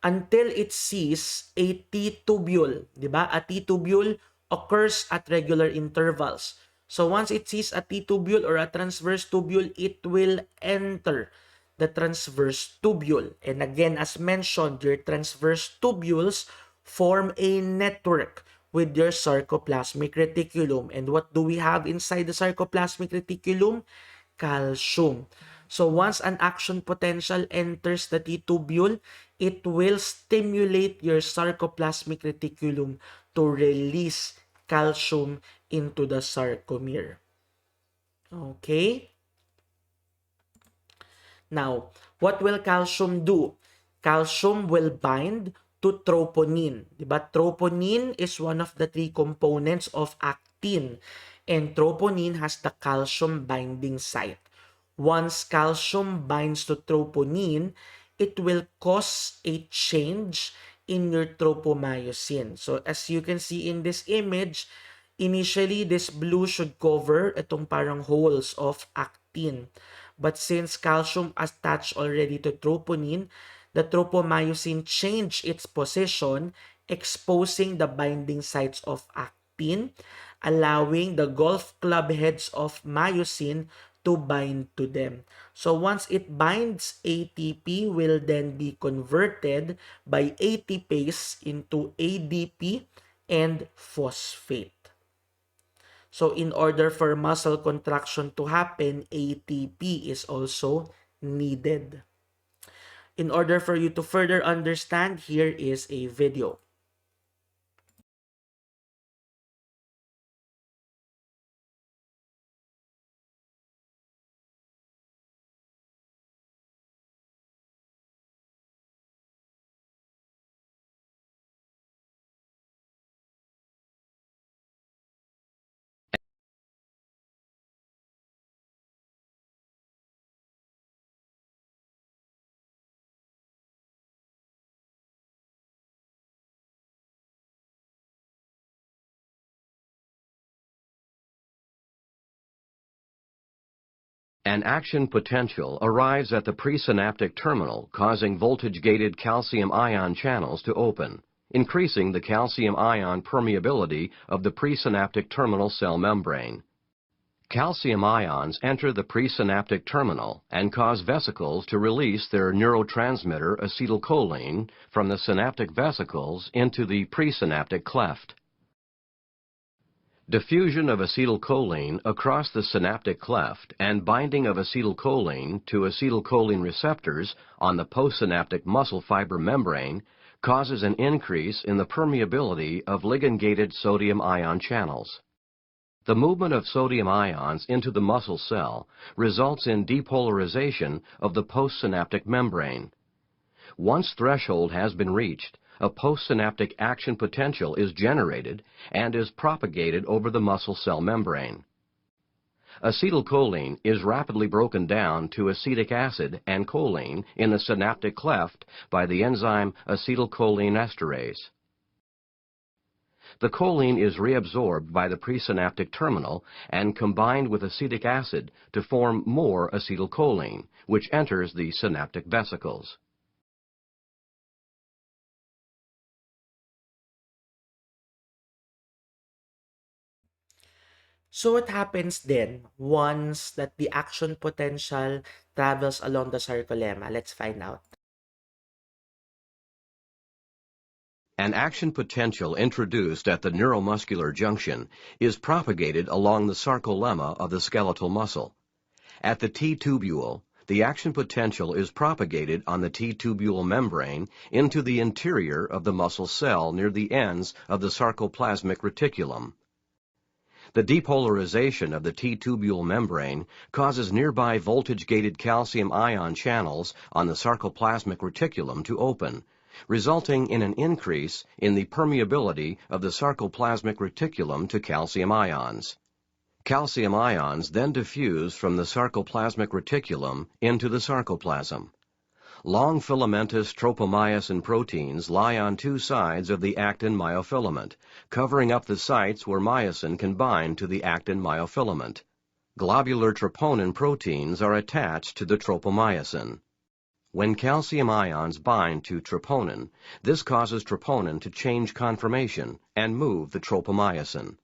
Speaker 1: until it sees a T-tubule, di ba? A T-tubule occurs at regular intervals. So once it sees a T-tubule or a transverse tubule, it will enter the transverse tubule. And again, as mentioned, your transverse tubules form a network with your sarcoplasmic reticulum. And what do we have inside the sarcoplasmic reticulum? Calcium. So once an action potential enters the T-tubule, it will stimulate your sarcoplasmic reticulum to release calcium into the sarcomere. Okay? Now, what will calcium do? Calcium will bind to troponin. Diba? Troponin is one of the three components of actin. And troponin has the calcium binding site. Once calcium binds to troponin, it will cause a change in your tropomyosin. So as you can see in this image, initially this blue should cover itong parang holes of actin. But since calcium attached already to troponin, the tropomyosin changed its position, exposing the binding sites of actin, allowing the golf club heads of myosin to bind to them. So once it binds, ATP will then be converted by ATPase into ADP and phosphate. So in order for muscle contraction to happen, ATP is also needed. In order for you to further understand, here is a video.
Speaker 2: An action potential arrives at the presynaptic terminal, causing voltage-gated calcium ion channels to open, increasing the calcium ion permeability of the presynaptic terminal cell membrane. Calcium ions enter the presynaptic terminal and cause vesicles to release their neurotransmitter acetylcholine from the synaptic vesicles into the presynaptic cleft. Diffusion of acetylcholine across the synaptic cleft and binding of acetylcholine to acetylcholine receptors on the postsynaptic muscle fiber membrane causes an increase in the permeability of ligand-gated sodium ion channels. The movement of sodium ions into the muscle cell results in depolarization of the postsynaptic membrane. Once threshold has been reached, a postsynaptic action potential is generated and is propagated over the muscle cell membrane. Acetylcholine is rapidly broken down to acetic acid and choline in the synaptic cleft by the enzyme acetylcholinesterase. The choline is reabsorbed by the presynaptic terminal and combined with acetic acid to form more acetylcholine, which enters the synaptic vesicles.
Speaker 1: So what happens then once that the action potential travels along the sarcolemma? Let's find out.
Speaker 2: An action potential introduced at the neuromuscular junction is propagated along the sarcolemma of the skeletal muscle. At the T-tubule, the action potential is propagated on the T-tubule membrane into the interior of the muscle cell near the ends of the sarcoplasmic reticulum. The depolarization of the T-tubule membrane causes nearby voltage-gated calcium ion channels on the sarcoplasmic reticulum to open, resulting in an increase in the permeability of the sarcoplasmic reticulum to calcium ions. Calcium ions then diffuse from the sarcoplasmic reticulum into the sarcoplasm. Long filamentous tropomyosin proteins lie on two sides of the actin myofilament, covering up the sites where myosin can bind to the actin myofilament. Globular troponin proteins are attached to the tropomyosin. When calcium ions bind to troponin, this causes troponin to change conformation and move the tropomyosin.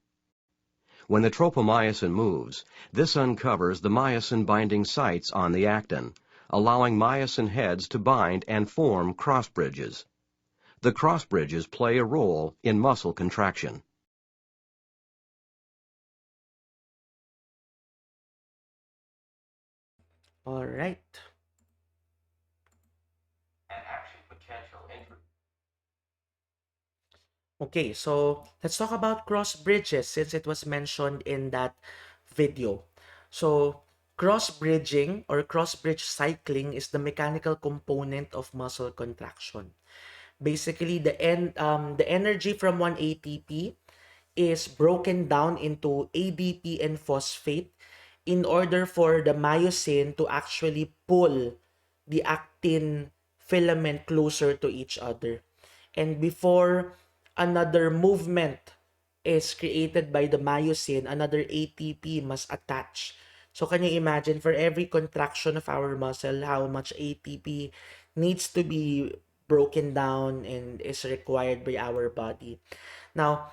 Speaker 2: When the tropomyosin moves, this uncovers the myosin-binding sites on the actin, allowing myosin heads to bind and form cross bridges. The cross bridges play a role in muscle contraction.
Speaker 1: All right. Okay, so let's talk about cross bridges since it was mentioned in that video. So, cross bridging or cross bridge cycling is the mechanical component of muscle contraction. Basically, the energy from one ATP is broken down into ADP and phosphate in order for the myosin to actually pull the actin filament closer to each other. And before another movement is created by the myosin, another ATP must attach. So can you imagine for every contraction of our muscle, how much ATP needs to be broken down and is required by our body? Now,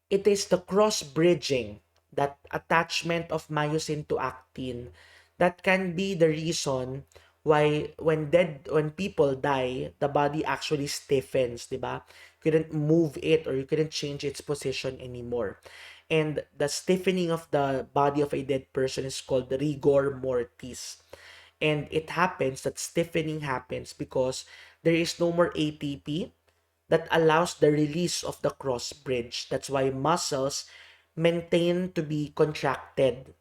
Speaker 1: it is the cross-bridging, that attachment of myosin to actin, that can be the reason why when people die, the body actually stiffens, di ba? Couldn't move it or you couldn't change its position anymore. And the stiffening of the body of a dead person is called rigor mortis. And it happens, that stiffening happens because there is no more ATP that allows the release of the cross bridge. That's why muscles maintain to be contracted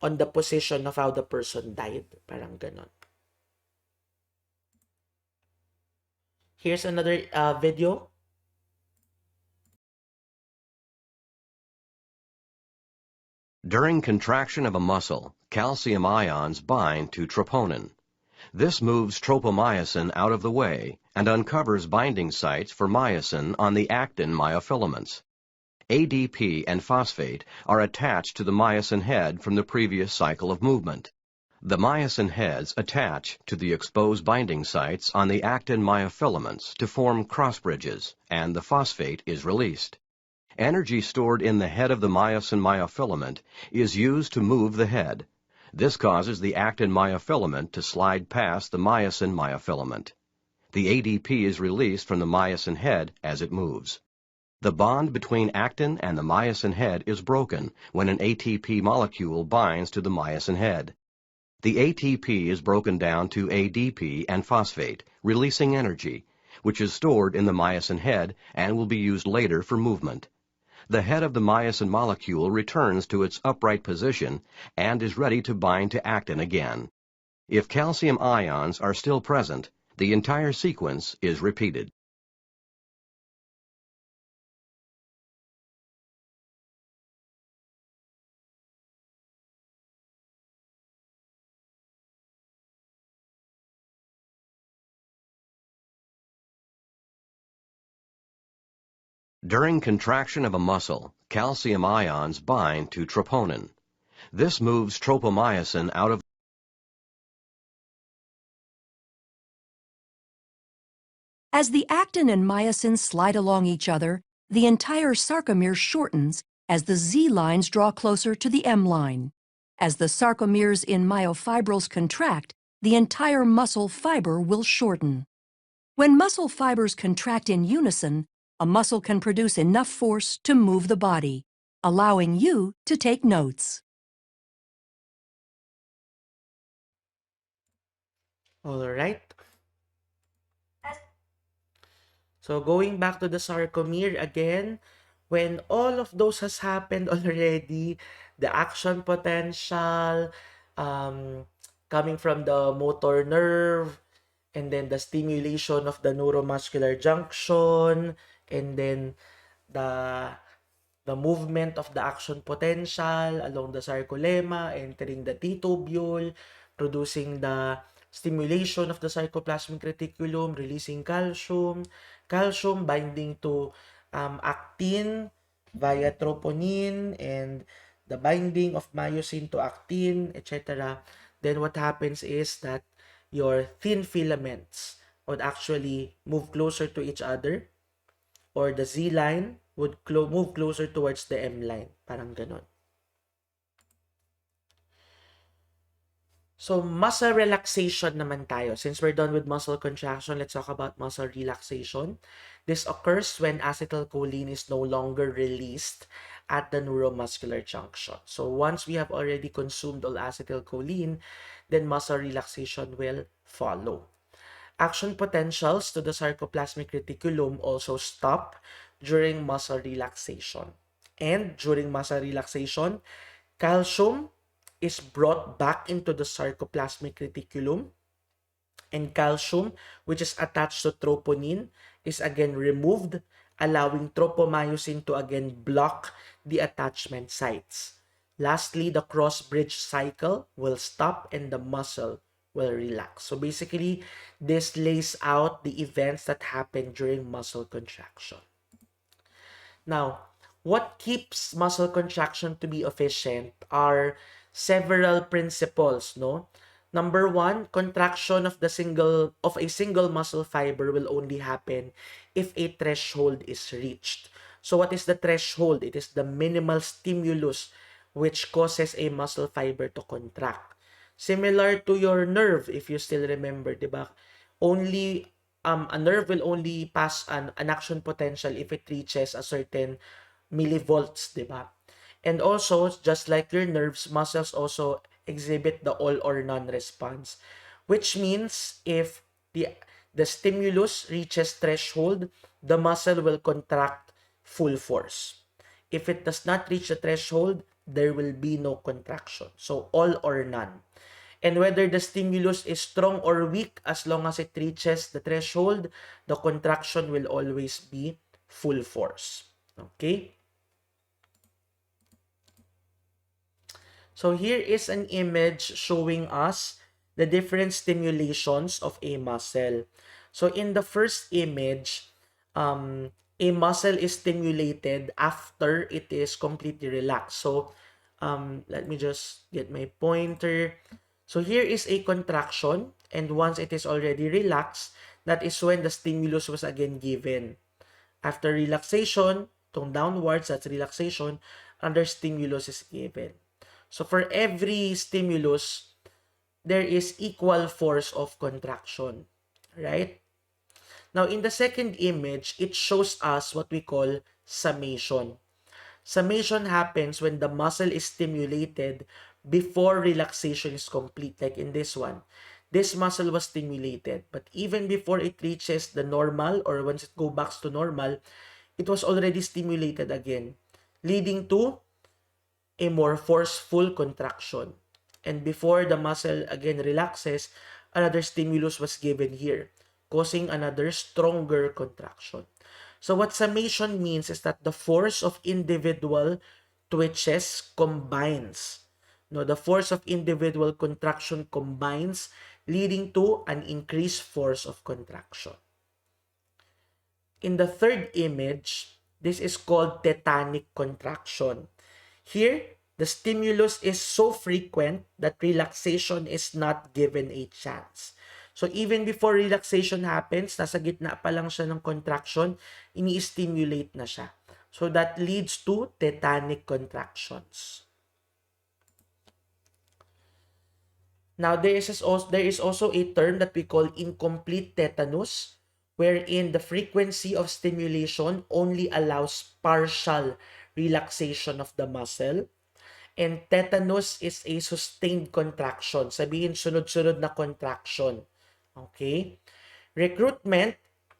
Speaker 1: on the position of how the person died. Parang ganon. Here's another video.
Speaker 2: During contraction of a muscle, calcium ions bind to troponin. This moves tropomyosin out of the way and uncovers binding sites for myosin on the actin myofilaments. ADP and phosphate are attached to the myosin head from the previous cycle of movement. The myosin heads attach to the exposed binding sites on the actin myofilaments to form cross bridges, and the phosphate is released. Energy stored in the head of the myosin myofilament is used to move the head. This causes the actin myofilament to slide past the myosin myofilament. The ADP is released from the myosin head as it moves. The bond between actin and the myosin head is broken when an ATP molecule binds to the myosin head. The ATP is broken down to ADP and phosphate, releasing energy, which is stored in the myosin head and will be used later for movement. The head of the myosin molecule returns to its upright position and is ready to bind to actin again. If calcium ions are still present, the entire sequence is repeated. During contraction of a muscle, calcium ions bind to troponin. This moves tropomyosin out of.
Speaker 3: As the actin and myosin slide along each other, the entire sarcomere shortens as the Z lines draw closer to the M line. As the sarcomeres in myofibrils contract, the entire muscle fiber will shorten. When muscle fibers contract in unison, a muscle can produce enough force to move the body, allowing you to take notes.
Speaker 1: All right. So going back to the sarcomere again, when all of those has happened already, the action potential, um, coming from the motor nerve, and then the stimulation of the neuromuscular junction, and then the the movement of the action potential along the sarcolemma, entering the T-tubule, producing the stimulation of the sarcoplasmic reticulum, releasing calcium, calcium binding to actin via troponin, and the binding of myosin to actin, etc. Then what happens is that your thin filaments would actually move closer to each other, or the Z line would move closer towards the M line. Parang ganon. So, muscle relaxation naman tayo. Since we're done with muscle contraction, let's talk about muscle relaxation. This occurs when acetylcholine is no longer released at the neuromuscular junction. So, once we have already consumed all acetylcholine, then muscle relaxation will follow. Action potentials to the sarcoplasmic reticulum also stop during muscle relaxation. And during muscle relaxation, calcium is brought back into the sarcoplasmic reticulum, and calcium, which is attached to troponin, is again removed, allowing tropomyosin to again block the attachment sites. Lastly, the cross-bridge cycle will stop and the muscle will relax. So basically, this lays out the events that happen during muscle contraction. Now, what keeps muscle contraction to be efficient are several principles, no? Number one, contraction of a single muscle fiber will only happen if a threshold is reached. So what is the threshold? It is the minimal stimulus which causes a muscle fiber to contract. Similar to your nerve, if you still remember, di ba? Only a nerve will only pass an action potential if it reaches a certain millivolts, di ba? And also, just like your nerves, muscles also exhibit the all or none response, which means if the stimulus reaches threshold, the muscle will contract full force. If it does not reach the threshold, there will be no contraction. So all or none. And whether the stimulus is strong or weak, as long as it reaches the threshold, the contraction will always be full force. Okay? So here is an image showing us the different stimulations of a muscle. So in the first image, a muscle is stimulated after it is completely relaxed. So let me just get my pointer. So here is a contraction, and once it is already relaxed, that is when the stimulus was again given. After relaxation, tone downwards, that's relaxation, another stimulus is given. So for every stimulus, there is equal force of contraction, right? Now, in the second image, it shows us what we call summation. Summation happens when the muscle is stimulated before relaxation is complete, like in this one. This muscle was stimulated, but even before it reaches the normal or once it goes back to normal, it was already stimulated again, leading to a more forceful contraction. And before the muscle again relaxes, another stimulus was given here, causing another stronger contraction. So what summation means is that the force of individual twitches combines. No, the force of individual contraction combines, leading to an increased force of contraction. In the third image, this is called tetanic contraction. Here, the stimulus is so frequent that relaxation is not given a chance. So even before relaxation happens, nasa gitna pa lang siya ng contraction, ini-stimulate na siya. So that leads to tetanic contractions. Now, there is also a term that we call incomplete tetanus, wherein the frequency of stimulation only allows partial relaxation of the muscle. And tetanus is a sustained contraction. Sabihin, sunod-sunod na contraction. Okay? Recruitment,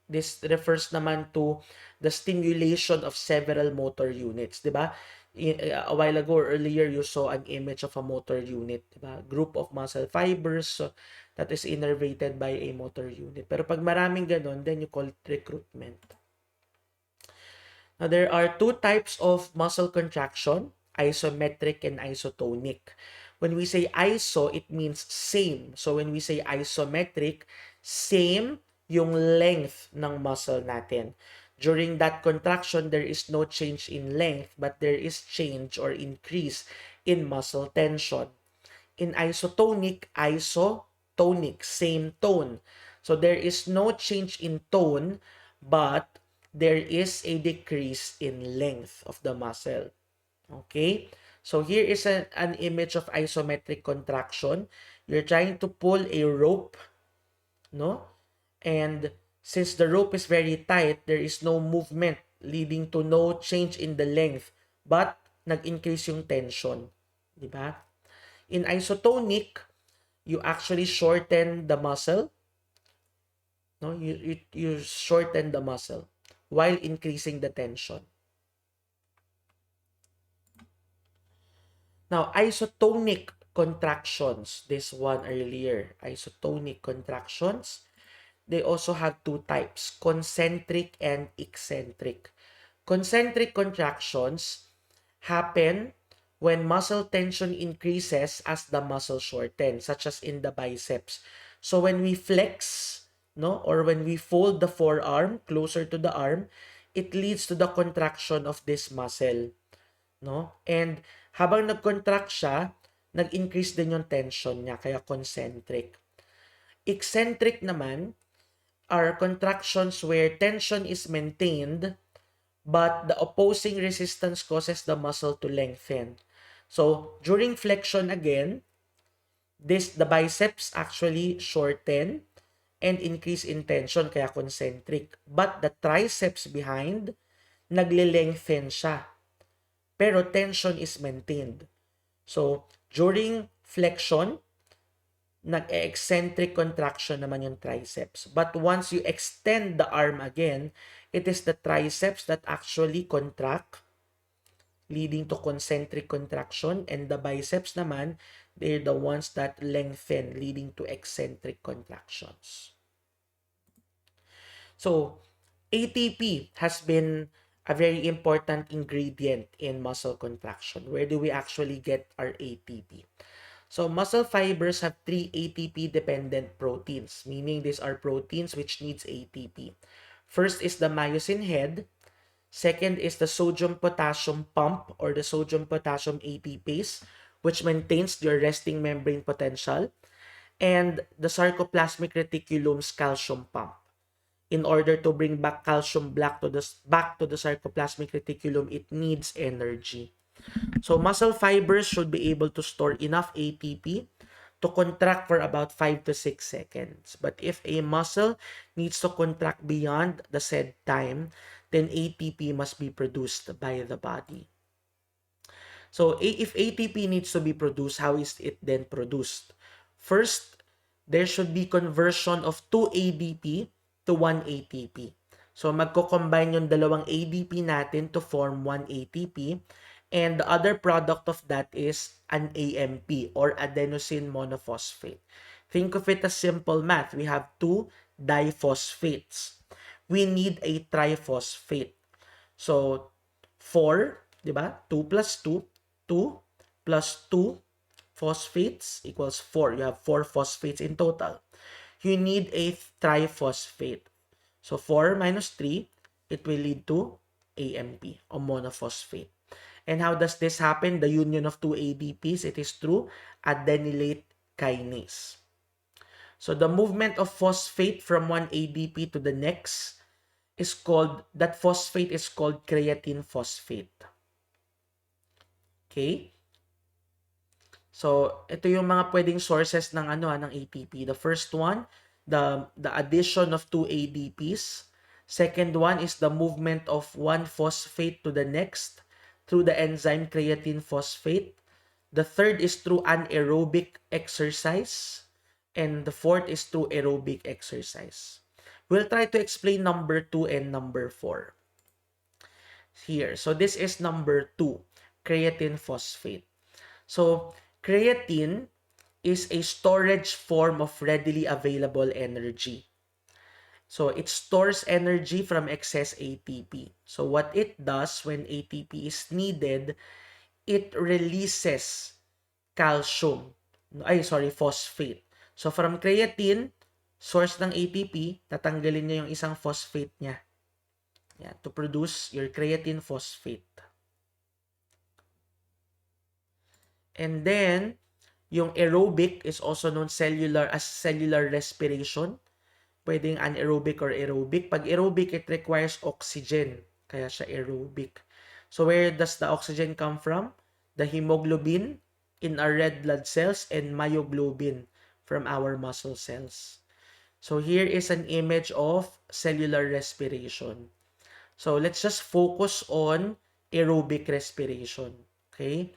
Speaker 1: this refers naman to the stimulation of several motor units, 'di ba? A while ago or earlier you saw an image of a motor unit, 'di ba? Group of muscle fibers so that is innervated by a motor unit. Pero pag maraming ganon, then you call it recruitment. Now there are two types of muscle contraction, isometric and isotonic. When we say iso, it means same. So when we say isometric, same yung length ng muscle natin. During that contraction, there is no change in length, but there is change or increase in muscle tension. In isotonic, same tone. So there is no change in tone, but there is a decrease in length of the muscle. Okay? So here is an image of isometric contraction. You're trying to pull a rope, no? And since the rope is very tight, there is no movement leading to no change in the length, but nag-increase yung tension. Di ba? In isotonic, you actually shorten the muscle. No? You shorten the muscle while increasing the tension. Now, isotonic contractions, this one earlier, isotonic contractions, they also have two types, concentric and eccentric. Concentric contractions happen when muscle tension increases as the muscle shortens, such as in the biceps. So when we flex, no, or when we fold the forearm closer to the arm, it leads to the contraction of this muscle, no? And habang nag-contract siya, nag-increase din yung tension niya, kaya concentric. Eccentric naman are contractions where tension is maintained, but the opposing resistance causes the muscle to lengthen. So, during flexion again, the biceps actually shorten and increase in tension, kaya concentric. But the triceps behind, nagle-lengthen siya. Pero tension is maintained. So, during flexion, nag-eccentric contraction naman yung triceps. But once you extend the arm again, it is the triceps that actually contract, leading to concentric contraction, and the biceps naman, they're the ones that lengthen, leading to eccentric contractions. So, ATP has been a very important ingredient in muscle contraction. Where do we actually get our ATP? So, muscle fibers have 3 ATP-dependent proteins, meaning these are proteins which needs ATP. First is the myosin head. Second is the sodium-potassium pump or the sodium-potassium ATPase, which maintains your resting membrane potential, and the sarcoplasmic reticulum's calcium pump. In order to bring back calcium back to the sarcoplasmic reticulum, it needs energy. So muscle fibers should be able to store enough ATP to contract for about 5 to 6 seconds. But if a muscle needs to contract beyond the said time, then ATP must be produced by the body. So if ATP needs to be produced, how is it then produced? First, there should be conversion of 2 ADP to 1 ATP. So magko-combine yung dalawang ADP natin to form 1 ATP, and the other product of that is an AMP or adenosine monophosphate. Think of it as simple math. We have two diphosphates. We need a triphosphate. So 4, 'di ba? 2 plus 2, 2 plus 2 phosphates equals 4. You have 4 phosphates in total. You need a triphosphate. So 4 minus 3, it will lead to AMP or monophosphate. And how does this happen? The union of two ADPs, it is through adenylate kinase. So the movement of phosphate from one ADP to the next is called, that phosphate is called creatine phosphate. Okay? So, ito yung mga pwedeng sources ng ng ATP. The first one, the addition of two ADPs. Second one is the movement of one phosphate to the next through the enzyme creatine phosphate. The third is through anaerobic exercise. And the fourth is through aerobic exercise. We'll try to explain number 2 and number 4 here. So this is number 2, creatine phosphate. So creatine is a storage form of readily available energy. So it stores energy from excess ATP. So what it does when ATP is needed, it releases phosphate. So from creatine, source ng ATP, tatanggalin niya yung isang phosphate niya. Yeah, to produce your creatine phosphate. And then, yung aerobic is also known as cellular respiration. Pwedeng anaerobic or aerobic. Pag aerobic, it requires oxygen. Kaya siya aerobic. So where does the oxygen come from? The hemoglobin in our red blood cells and myoglobin from our muscle cells. So here is an image of cellular respiration. So let's just focus on aerobic respiration. Okay?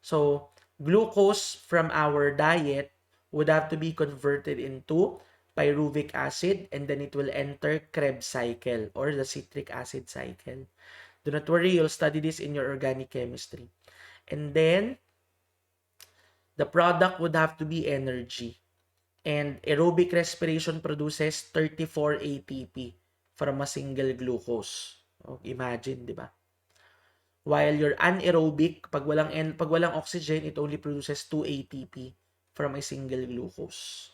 Speaker 1: So glucose from our diet would have to be converted into pyruvic acid, and then it will enter Krebs cycle or the citric acid cycle. Do not worry, you'll study this in your organic chemistry. And then the product would have to be energy. And aerobic respiration produces 34 ATP from a single glucose. Oh, imagine, di ba? While your anaerobic, pag walang oxygen, it only produces 2 ATP from a single glucose.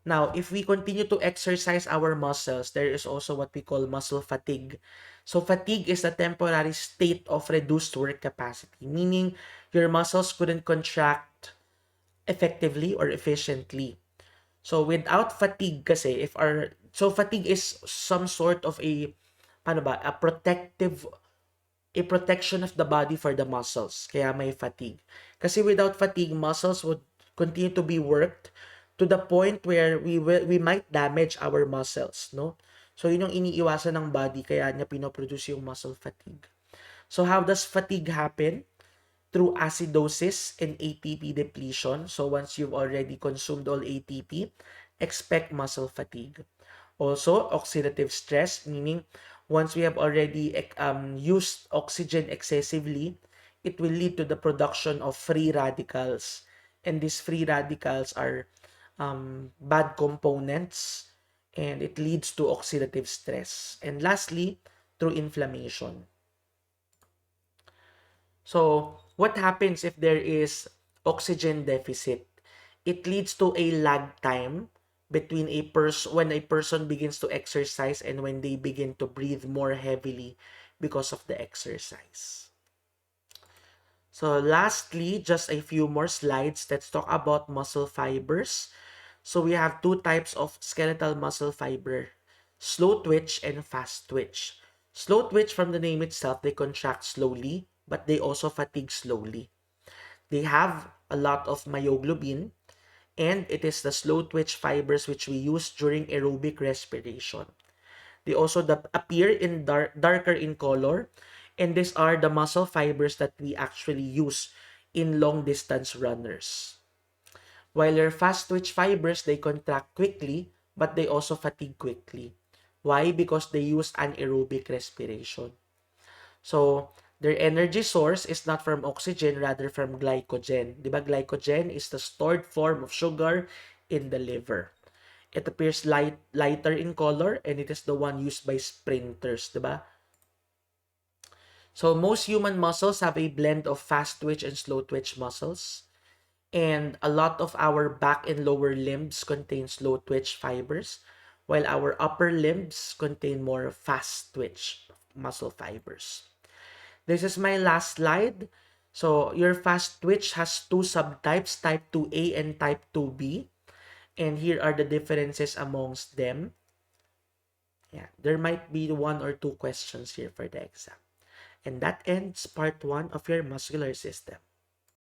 Speaker 1: Now, if we continue to exercise our muscles, there is also what we call muscle fatigue. So fatigue is a temporary state of reduced work capacity, meaning your muscles couldn't contract effectively or efficiently. So without fatigue kasi, fatigue is some sort of a protection of the body for the muscles. Kaya may fatigue. Kasi without fatigue, muscles would continue to be worked to the point where we might damage our muscles, no? So yun yung iniiwasan ng body, kaya niya pinoproduce yung muscle fatigue. So how does fatigue happen? Through acidosis and ATP depletion. So once you've already consumed all ATP, expect muscle fatigue. Also, oxidative stress, meaning once we have already used oxygen excessively, it will lead to the production of free radicals. And these free radicals are bad components, and it leads to oxidative stress. And lastly, through inflammation. So, what happens if there is oxygen deficit? It leads to a lag time between when a person begins to exercise and when they begin to breathe more heavily because of the exercise. So lastly, just a few more slides. Let's talk about muscle fibers. So we have two types of skeletal muscle fiber, slow twitch and fast twitch. Slow twitch, from the name itself, they contract slowly, but they also fatigue slowly. They have a lot of myoglobin, and it is the slow twitch fibers which we use during aerobic respiration. They also appear in darker in color, and these are the muscle fibers that we actually use in long distance runners. While your fast twitch fibers, they contract quickly, but they also fatigue quickly. Why? Because they use anaerobic respiration. So, their energy source is not from oxygen, rather from glycogen. Diba, glycogen is the stored form of sugar in the liver. It appears lighter in color, and it is the one used by sprinters, diba? So, most human muscles have a blend of fast twitch and slow twitch muscles. And a lot of our back and lower limbs contain slow twitch fibers, while our upper limbs contain more fast twitch muscle fibers. This is my last slide. So your fast twitch has two subtypes, type 2A and type 2B. And here are the differences amongst them. Yeah, there might be one or two questions here for the exam. And that ends part 1 of your muscular system.